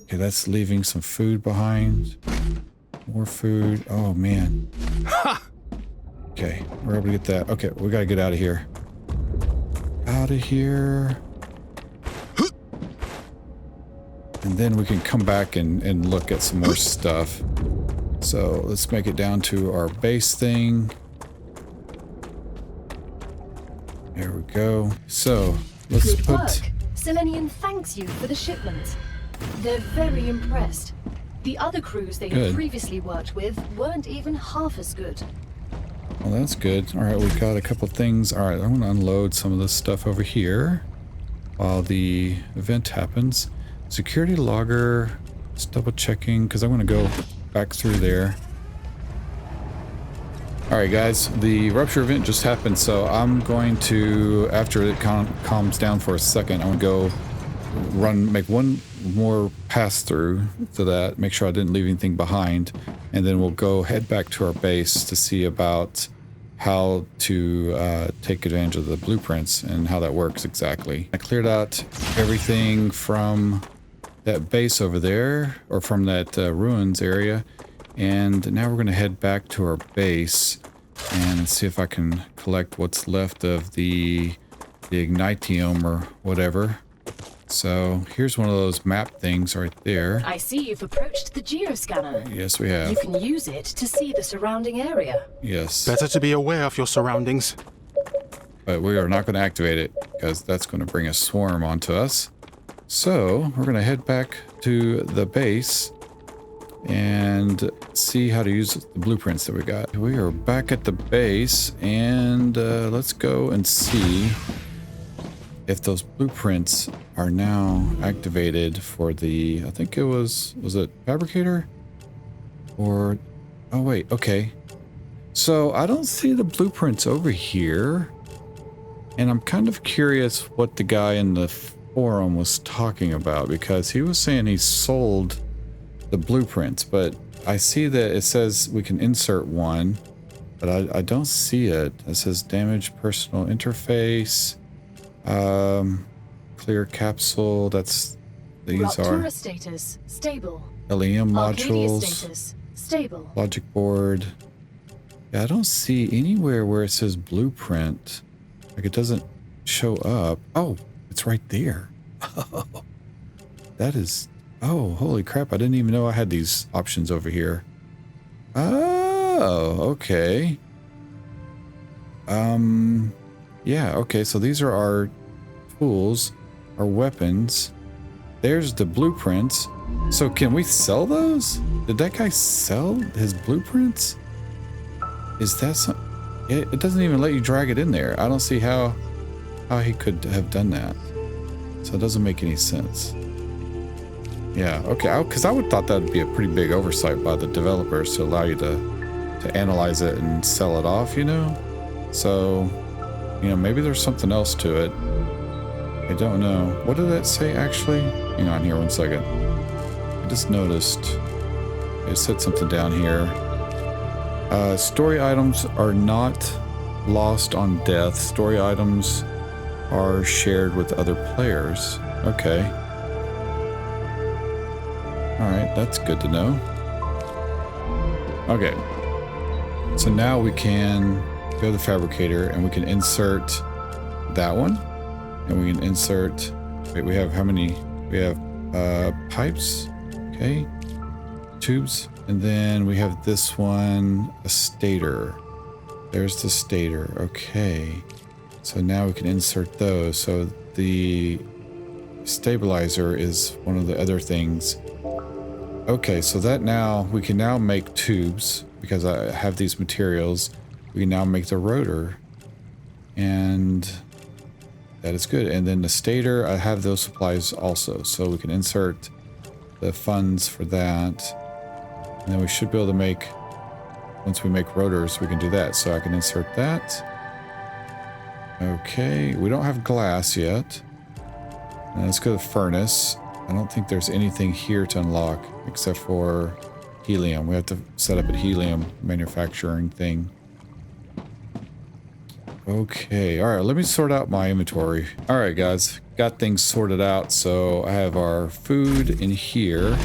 Okay, that's leaving some food behind. More food. Oh man. Okay, we're able to get that. Okay, we gotta get out of here. Out of here. And then we can come back and look at some more stuff. So let's make it down to our base thing. There we go. So let's Good put... work. Selenium thanks you for the shipment. They're very impressed. The other crews they had Good. previously worked with weren't even half as good. Well, that's good. All right, we've got a couple things. All right, I'm going to unload some of this stuff over here while the event happens. Security logger, just double checking because I'm going to go back through there. All right, guys, the rupture event just happened, so I'm going to, after it calms down for a second, I'm going to go make one more pass through to that, make sure I didn't leave anything behind, and then we'll go head back to our base to see about how to take advantage of the blueprints and how that works exactly. I cleared out everything from that base over there, or from that ruins area, and now we're going to head back to our base and see if I can collect what's left of the ignitium or whatever. So here's one of those map things right there. I see you've approached the geoscanner. Yes, we have. You can use it to see the surrounding area. Yes. Better to be aware of your surroundings. But we are not going to activate it because that's going to bring a swarm onto us. So we're going to head back to the base and see how to use the blueprints that we got. We are back at the base, and let's go and see if those blueprints are now activated for the, I think it was it fabricator? Or, oh wait, okay. So I don't see the blueprints over here. And I'm kind of curious what the guy in the forum was talking about, because he was saying he sold the blueprints, but I see that it says we can insert one, but I don't see it. It says damage personal interface, clear capsule. These Ruptura are status stable. LEM Arcadia modules, status stable. logic board. Yeah, I don't see anywhere where it says blueprint. Like, it doesn't show up. Oh, it's right there. That is... Oh, holy crap. I didn't even know I had these options over here. Oh, okay. Yeah, okay. So these are our tools, our weapons. There's the blueprints. So can we sell those? Did that guy sell his blueprints? Is that some... It doesn't even let you drag it in there. I don't see how he could have done that. So it doesn't make any sense. Yeah, okay, because I would thought that would be a pretty big oversight by the developers to allow you to analyze it and sell it off, you know? So, you know, maybe there's something else to it. I don't know. What did that say, actually? Hang on here one second. I just noticed it said something down here. Story items are not lost on death. Story items are shared with other players. Okay. Alright, that's good to know. Okay. So now we can go to the fabricator and we can insert that one. And we can insert... Wait, we have how many? We have pipes. Okay. Tubes. And then we have this one, a stator. There's the stator. Okay. So now we can insert those. So the stabilizer is one of the other things. Okay, so that now, we can now make tubes, because I have these materials. We can now make the rotor. And that is good. And then the stator, I have those supplies also. So we can insert the funds for that. And then we should be able to make, once we make rotors, we can do that. So I can insert that. Okay, we don't have glass yet. And let's go to the furnace. I don't think there's anything here to unlock except for helium. We have to set up a helium manufacturing thing. Okay, all right, let me sort out my inventory. All right, guys, got things sorted out. So I have our food in here,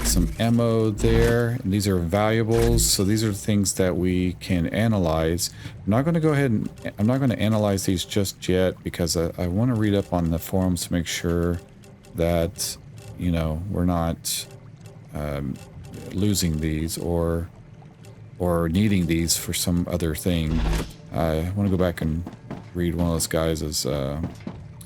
some ammo there, and these are valuables. So these are things that we can analyze. I'm not going to go ahead and I'm not going to analyze these just yet because I want to read up on the forums to make sure that, you know, we're not losing these or needing these for some other thing. I want to go back and read one of those guys'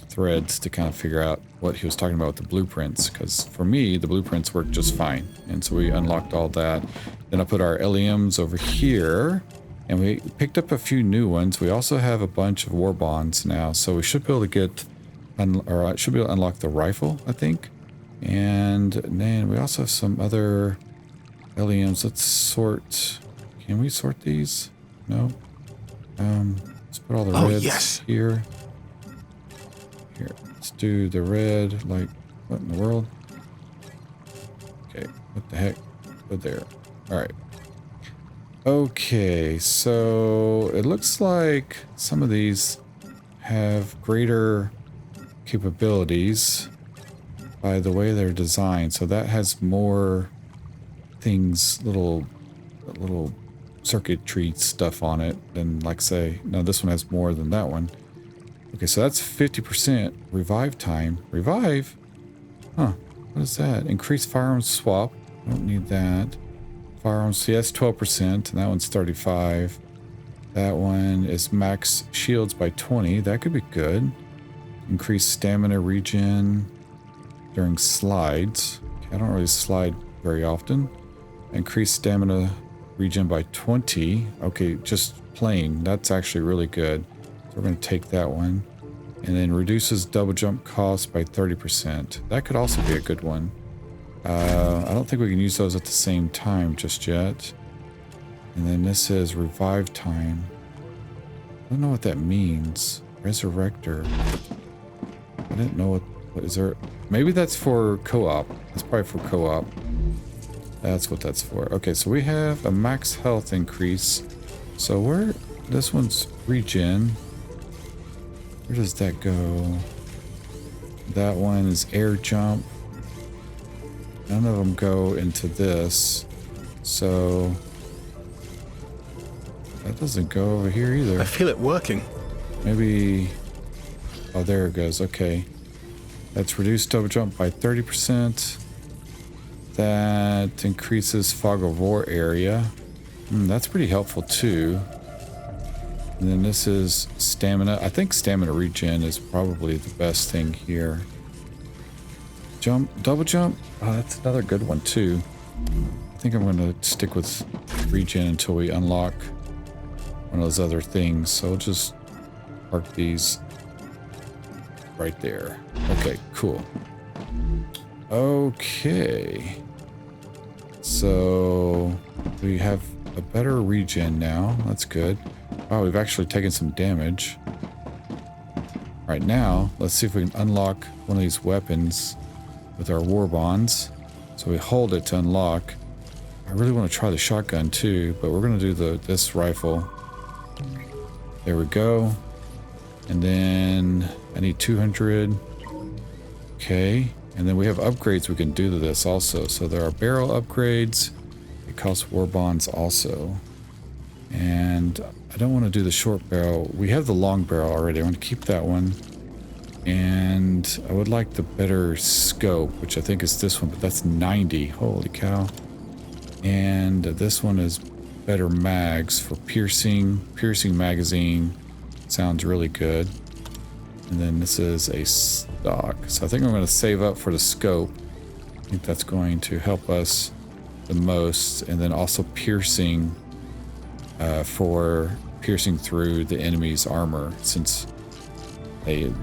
threads to kind of figure out what he was talking about with the blueprints, because for me the blueprints work just fine, and so we unlocked all that. Then I put our LEMs over here, and we picked up a few new ones. We also have a bunch of war bonds now, so we should be able to get I should be able to unlock the rifle, I think. And then we also have some other LEMs. Let's sort. Can we sort these? No. Let's put all the reds here. Here, let's do the red. Like, what in the world? Okay, what the heck? Put there. All right. Okay, so it looks like some of these have greater capabilities by the way they're designed. So that has more things, little circuitry stuff on it than, like, say, no, this one has more than that one. Okay, so that's 50% revive time. Revive? Huh, what is that? Increase firearms swap. I don't need that. Firearms, see, that's 12%, and that one's 35. That one is max shields by 20. That could be good. Increase stamina regen during slides. Okay, I don't really slide very often. Increase stamina regen by 20. Okay, just plain. That's actually really good. So we're going to take that one. And then reduces double jump cost by 30%. That could also be a good one. I don't think we can use those at the same time just yet. And then this is revive time. I don't know what that means. Resurrector. I didn't know what is there. Maybe that's for co-op. That's probably for co-op. That's what that's for. Okay, so we have a max health increase. So where, this one's regen. Where does that go? That one is air jump. None of them go into this. So that doesn't go over here either. I feel it working. Maybe, oh, there it goes. Okay. That's reduced double jump by 30%. That increases fog of war area. That's pretty helpful too. And then this is stamina. I think stamina regen is probably the best thing here. Jump, double jump. Oh, that's another good one too. I think I'm going to stick with regen until we unlock one of those other things. So I'll just park these right there. Okay, cool. Okay. So we have a better regen now. That's good. Wow, we've actually taken some damage. Right now, let's see if we can unlock one of these weapons with our war bonds. So we hold it to unlock. I really want to try the shotgun too, but we're going to do this rifle. There we go. And then I need 200. Okay. And then we have upgrades we can do to this also. So there are barrel upgrades. It costs war bonds also. And I don't want to do the short barrel. We have the long barrel already. I want to keep that one. And I would like the better scope, which I think is this one, but that's 90. Holy cow. And this one is better mags for piercing. Piercing magazine sounds really good. And then this is a stock. So I think I'm going to save up for the scope. I think that's going to help us the most. And then also piercing for piercing through the enemy's armor since they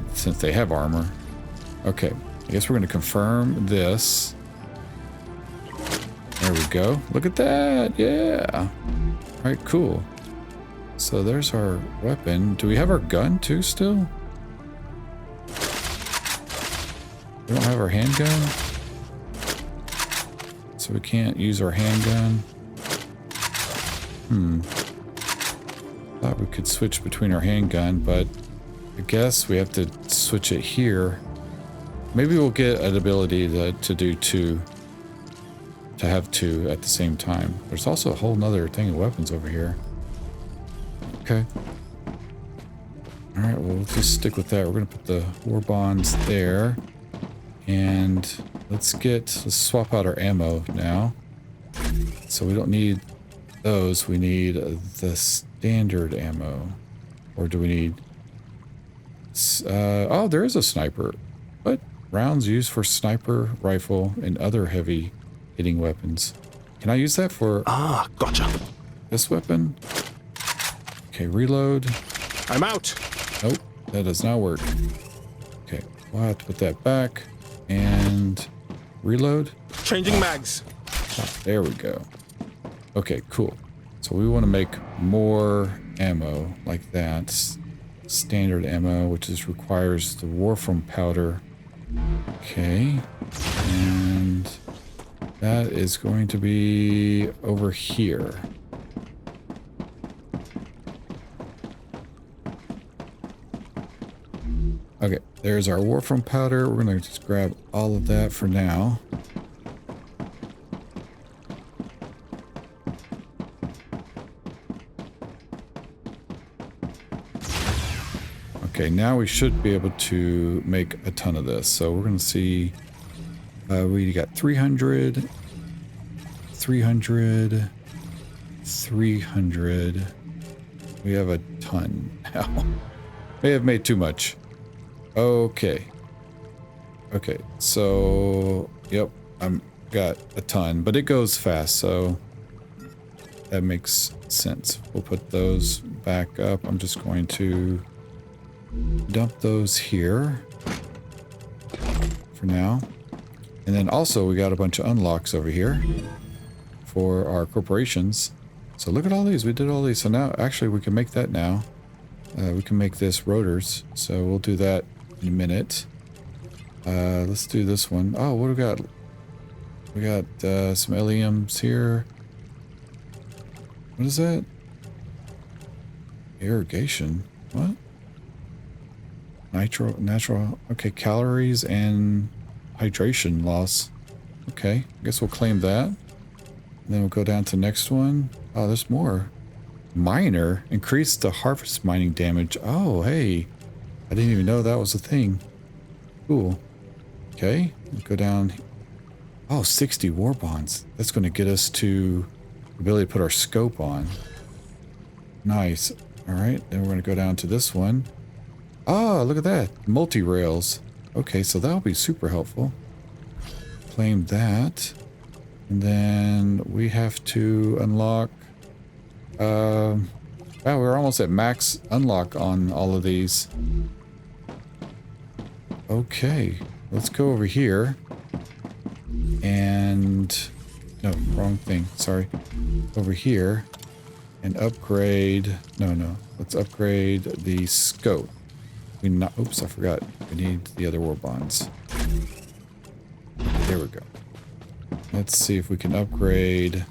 have armor. Okay, I guess we're going to confirm this. There we go. Look at that. Yeah. All right, cool. So there's our weapon. Do we have our gun too still? We don't have our handgun? So we can't use our handgun. Thought we could switch between our handgun, but I guess we have to switch it here. Maybe we'll get an ability to do two. To have two at the same time. There's also a whole nother thing of weapons over here. Okay. Alright, well, let's just stick with that. We're going to put the war bonds there. And let's swap out our ammo now. So we don't need those. We need the standard ammo. Or do we need... oh, there is a sniper. What? Rounds used for sniper, rifle, and other heavy hitting weapons. Can I use that for... Ah, gotcha. This weapon? Okay, reload. I'm out. Nope, that does not work. Okay, we'll have to put that back. And reload. Changing mags. Oh, there we go. Okay, cool. So we want to make more ammo like that. Standard ammo, which requires the Warframe powder. Okay. And that is going to be over here. Okay, there's our Warframe powder. We're going to just grab all of that for now. Okay, now we should be able to make a ton of this. So we're going to see, we got 300, 300, 300. We have a ton now. May have made too much. Okay. Okay, so, yep, I'm got a ton, but it goes fast, so that makes sense. We'll put those back up. I'm just going to dump those here for now. And then also we got a bunch of unlocks over here for our corporations. So look at all these. We did all these. So now actually we can make that now. We can make this rotors. So we'll do that in a minute. Let's do this one. Oh, what do we got? We got some LEMs here. What is that? Irrigation. What? Natural. Okay, calories and hydration loss. Okay, I guess we'll claim that. And then we'll go down to the next one. Oh, there's more. Miner. Increase the harvest mining damage. Oh, hey. I didn't even know that was a thing. Cool. Okay, go down. Oh, 60 war bonds. That's going to get us to the ability to put our scope on. Nice. All right, then we're going to go down to this one. Oh, look at that. Multi-rails. Okay, so that'll be super helpful. Claim that. And then we have to unlock... wow, we're almost at max unlock on all of these. Okay, let's go over here. And... no, wrong thing. Sorry. Over here. And upgrade... No. Let's upgrade the scope. Oops, I forgot. We need the other war bonds. There we go. Let's see if we can upgrade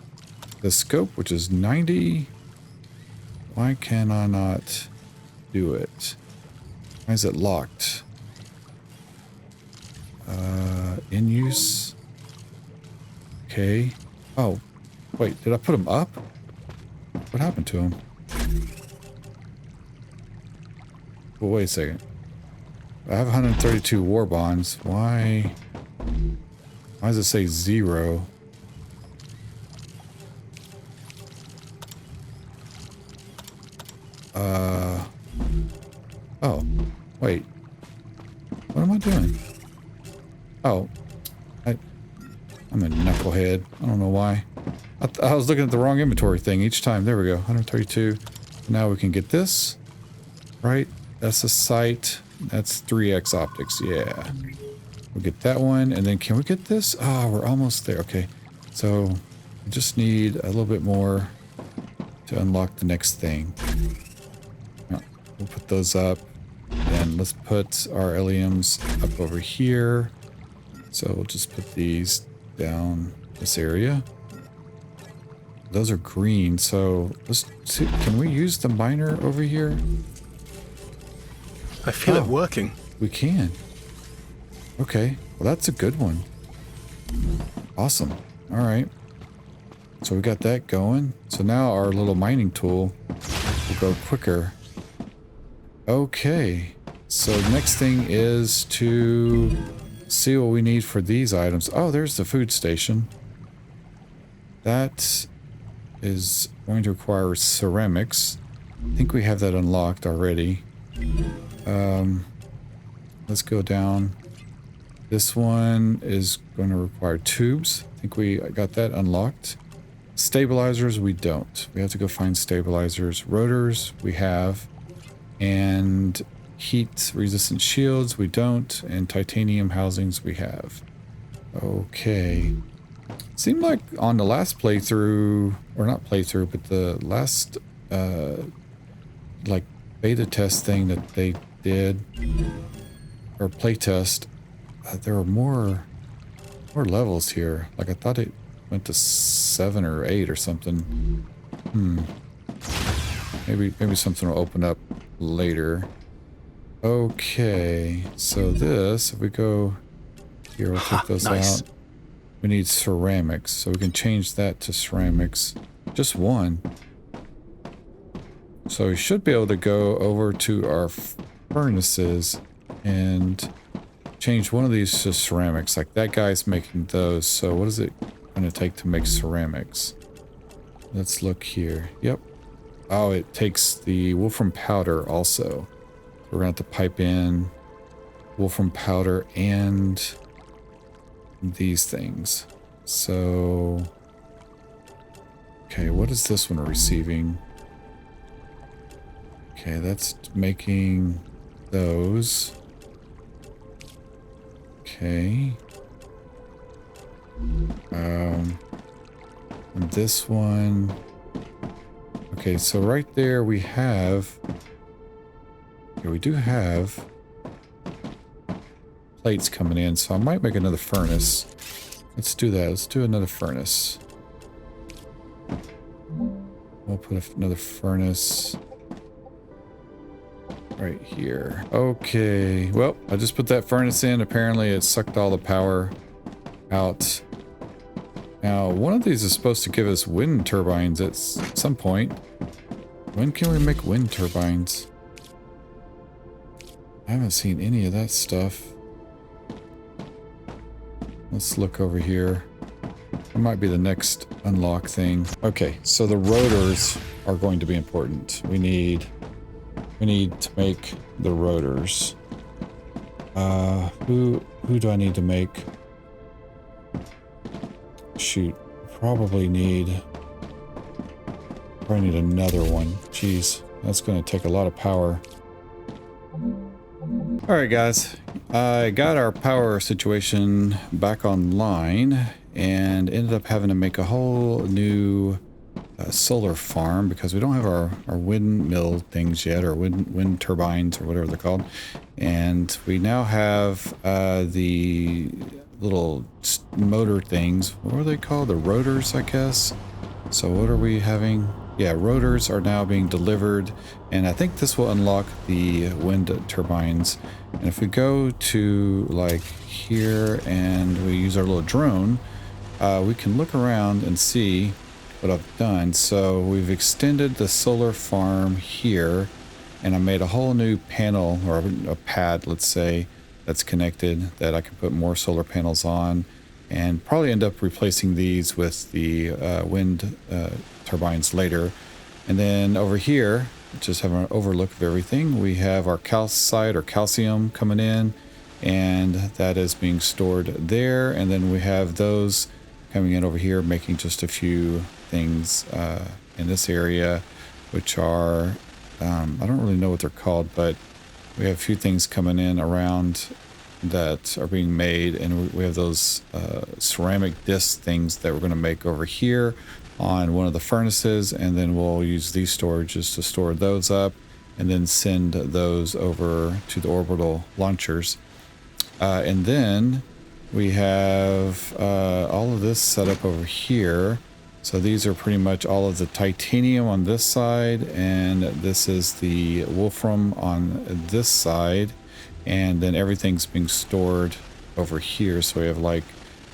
the scope, which is 90. Why can I not do it? Why is it locked? In use. Okay. Oh, wait, did I put them up? What happened to them? Well, wait a second. I have 132 war bonds. Why does it say 0? Oh, wait. What am I doing? Oh, I'm a knucklehead. I don't know why. I was looking at the wrong inventory thing each time. There we go. 132. Now we can get this. Right? That's a sight. That's 3x optics. Yeah. We'll get that one. And then can we get this? Oh, we're almost there. Okay. So we just need a little bit more to unlock the next thing. We'll put those up. And let's put our LEMs up over here. So we'll just put these down this area. Those are green, so let's see. Can we use the miner over here? I feel it working. We can. Okay, well that's a good one. Awesome. All right. So we got that going. So now our little mining tool will go quicker. Okay. So next thing is to see what we need for these items. Oh, there's the food station. That is going to require ceramics. I think we have that unlocked already. Let's go down. This one is going to require tubes. I think we got that unlocked. Stabilizers, we don't. We have to go find stabilizers. Rotors, we have. And heat-resistant shields, we don't. And titanium housings, we have. Okay. Seemed like on the last playthrough, or not playthrough, but the last, like, beta test thing that they did, or playtest, there were more levels here. Like, I thought it went to 7 or 8 or something. Maybe something will open up later. Okay, so this, if we go here, we'll take those nice. out. We need ceramics, so we can change that to ceramics. Just one. So we should be able to go over to our furnaces and change one of these to ceramics. Like that guy's making those, so what is it going to take to make ceramics? Let's look here. Yep. Oh, it takes the wolfram powder also. We're going to have to pipe in wolfram powder and these things. So, okay, what is this one receiving? Okay, that's making those. Okay. And this one. Okay, so right there we have. Okay, we do have plates coming in, so I might make another furnace. Let's do that. Let's do another furnace. We'll put another furnace right here. Okay, well, I just put that furnace in. Apparently it sucked all the power out. Now, one of these is supposed to give us wind turbines at some point. When can we make wind turbines? I haven't seen any of that stuff. Let's look over here. It might be the next unlock thing. Okay, so the rotors are going to be important. We need to make the rotors. Who do I need to make? Shoot, probably need another one. Jeez, that's going to take a lot of power. All right, guys, I got our power situation back online and ended up having to make a whole new solar farm because we don't have our windmill things yet, or wind turbines or whatever they're called. And we now have the little motor things. What are they called? The rotors, I guess. So what are we having? Yeah, rotors are now being delivered, and I think this will unlock the wind turbines. And if we go to like here and we use our little drone, we can look around and see what I've done. So we've extended the solar farm here, and I made a whole new panel, or a pad, let's say, that's connected, that I can put more solar panels on, and probably end up replacing these with the wind turbines later. And then over here, just have an overlook of everything. We have our calcite or calcium coming in, and that is being stored there. And then we have those coming in over here, making just a few things in this area, which are, I don't really know what they're called, but we have a few things coming in around that are being made, and we have those ceramic disc things that we're going to make over here on one of the furnaces, and then we'll use these storages to store those up and then send those over to the orbital launchers. And then we have all of this set up over here. So these are pretty much all of the titanium on this side, and this is the wolfram on this side, and then everything's being stored over here. So we have like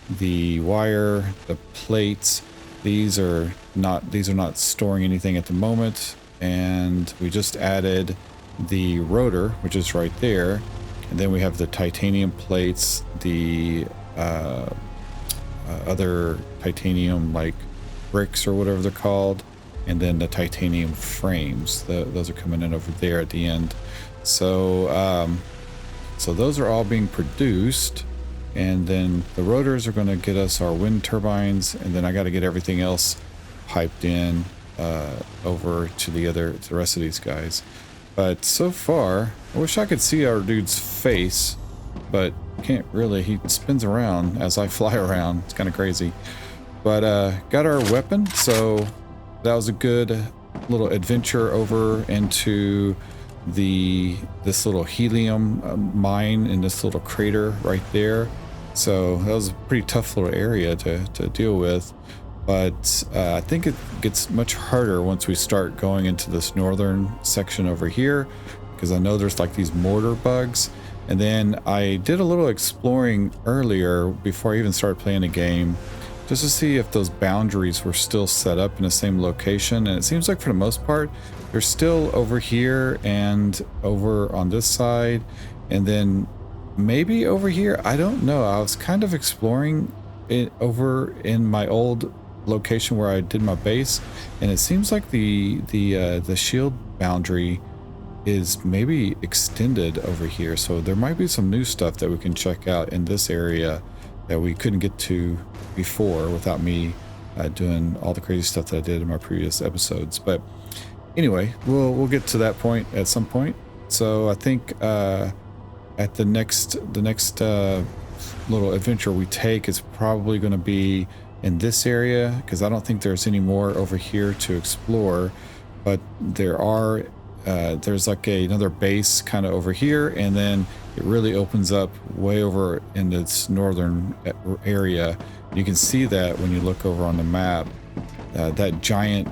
the wire, the plates. These are not storing anything at the moment, and we just added the rotor, which is right there, and then we have the titanium plates, the other titanium like bricks or whatever they're called, and then the titanium frames. Those are coming in over there at the end. So so those are all being produced, and then the rotors are going to get us our wind turbines, and then I got to get everything else piped in over to the rest of these guys. But so far, I wish I could see our dude's face, but can't really. He spins around as I fly around. It's kind of crazy. But got our weapon, so that was a good little adventure over into this little helium mine in this little crater right there. So that was a pretty tough little area to deal with. But I think it gets much harder once we start going into this northern section over here, because I know there's like these mortar bugs. And then I did a little exploring earlier before I even started playing the game, just to see if those boundaries were still set up in the same location. And it seems like for the most part, they're still over here and over on this side, and then maybe over here. I don't know. I was kind of exploring it over in my old location where I did my base, and it seems like the shield boundary is maybe extended over here. So there might be some new stuff that we can check out in this area that we couldn't get to before without me doing all the crazy stuff that I did in my previous episodes. But anyway, we'll get to that point at some point. So I think at the next little adventure we take is probably going to be in this area, because I don't think there's any more over here to explore. But there's like another base kind of over here, and then it really opens up way over in this northern area. You can see that when you look over on the map, that giant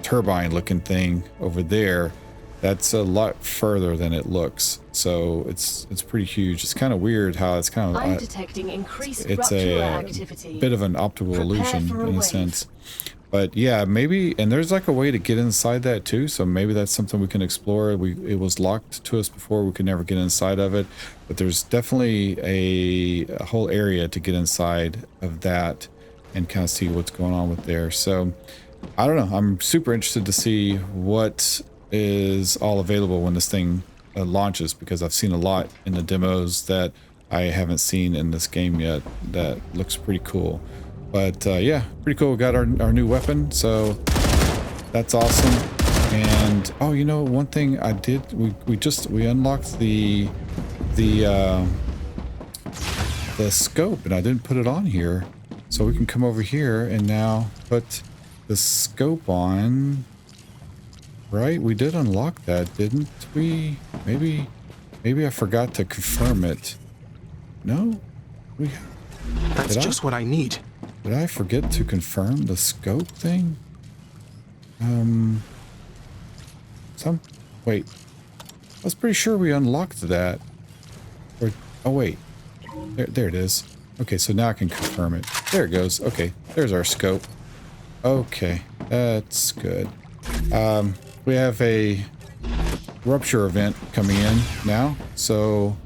turbine looking thing over there, that's a lot further than it looks. So it's pretty huge. It's kind of weird how it's kind of I'm detecting increased it's rupture a activity. bit of an optical illusion for a in a wave. sense. But yeah, maybe, and there's like a way to get inside that too, so maybe that's something we can explore. It was locked to us before, we could never get inside of it, but there's definitely a whole area to get inside of that and kind of see what's going on with there. So I don't know, I'm super interested to see what is all available when this thing launches, because I've seen a lot in the demos that I haven't seen in this game yet that looks pretty cool. But yeah, pretty cool. We got our new weapon, so that's awesome. And oh, you know, one thing I did, we unlocked the scope, and I didn't put it on here, so we can come over here and now put the scope on. Right, we did unlock that, didn't we? Maybe I forgot to confirm it. No, That's just what I need. Did I forget to confirm the scope thing? Wait. I was pretty sure we unlocked that. Or, oh wait. There it is. Okay, so now I can confirm it. There it goes. Okay, there's our scope. Okay, that's good. We have a rupture event coming in now, so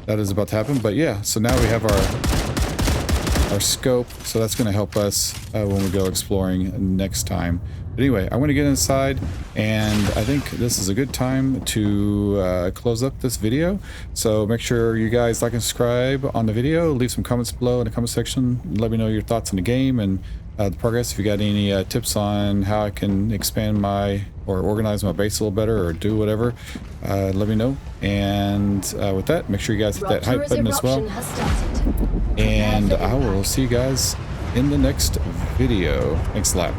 that is about to happen. But yeah, so now we have our scope, so that's going to help us when we go exploring next time. But anyway, I'm going to get inside, and I think this is a good time to close up this video. So make sure you guys like and subscribe on the video, leave some comments below in the comment section, let me know your thoughts on the game and the progress. If you got any tips on how I can expand or organize my base a little better, or do whatever, let me know. And with that, make sure you guys hit that hype button as well. And I will see you guys in the next video. Thanks a lot.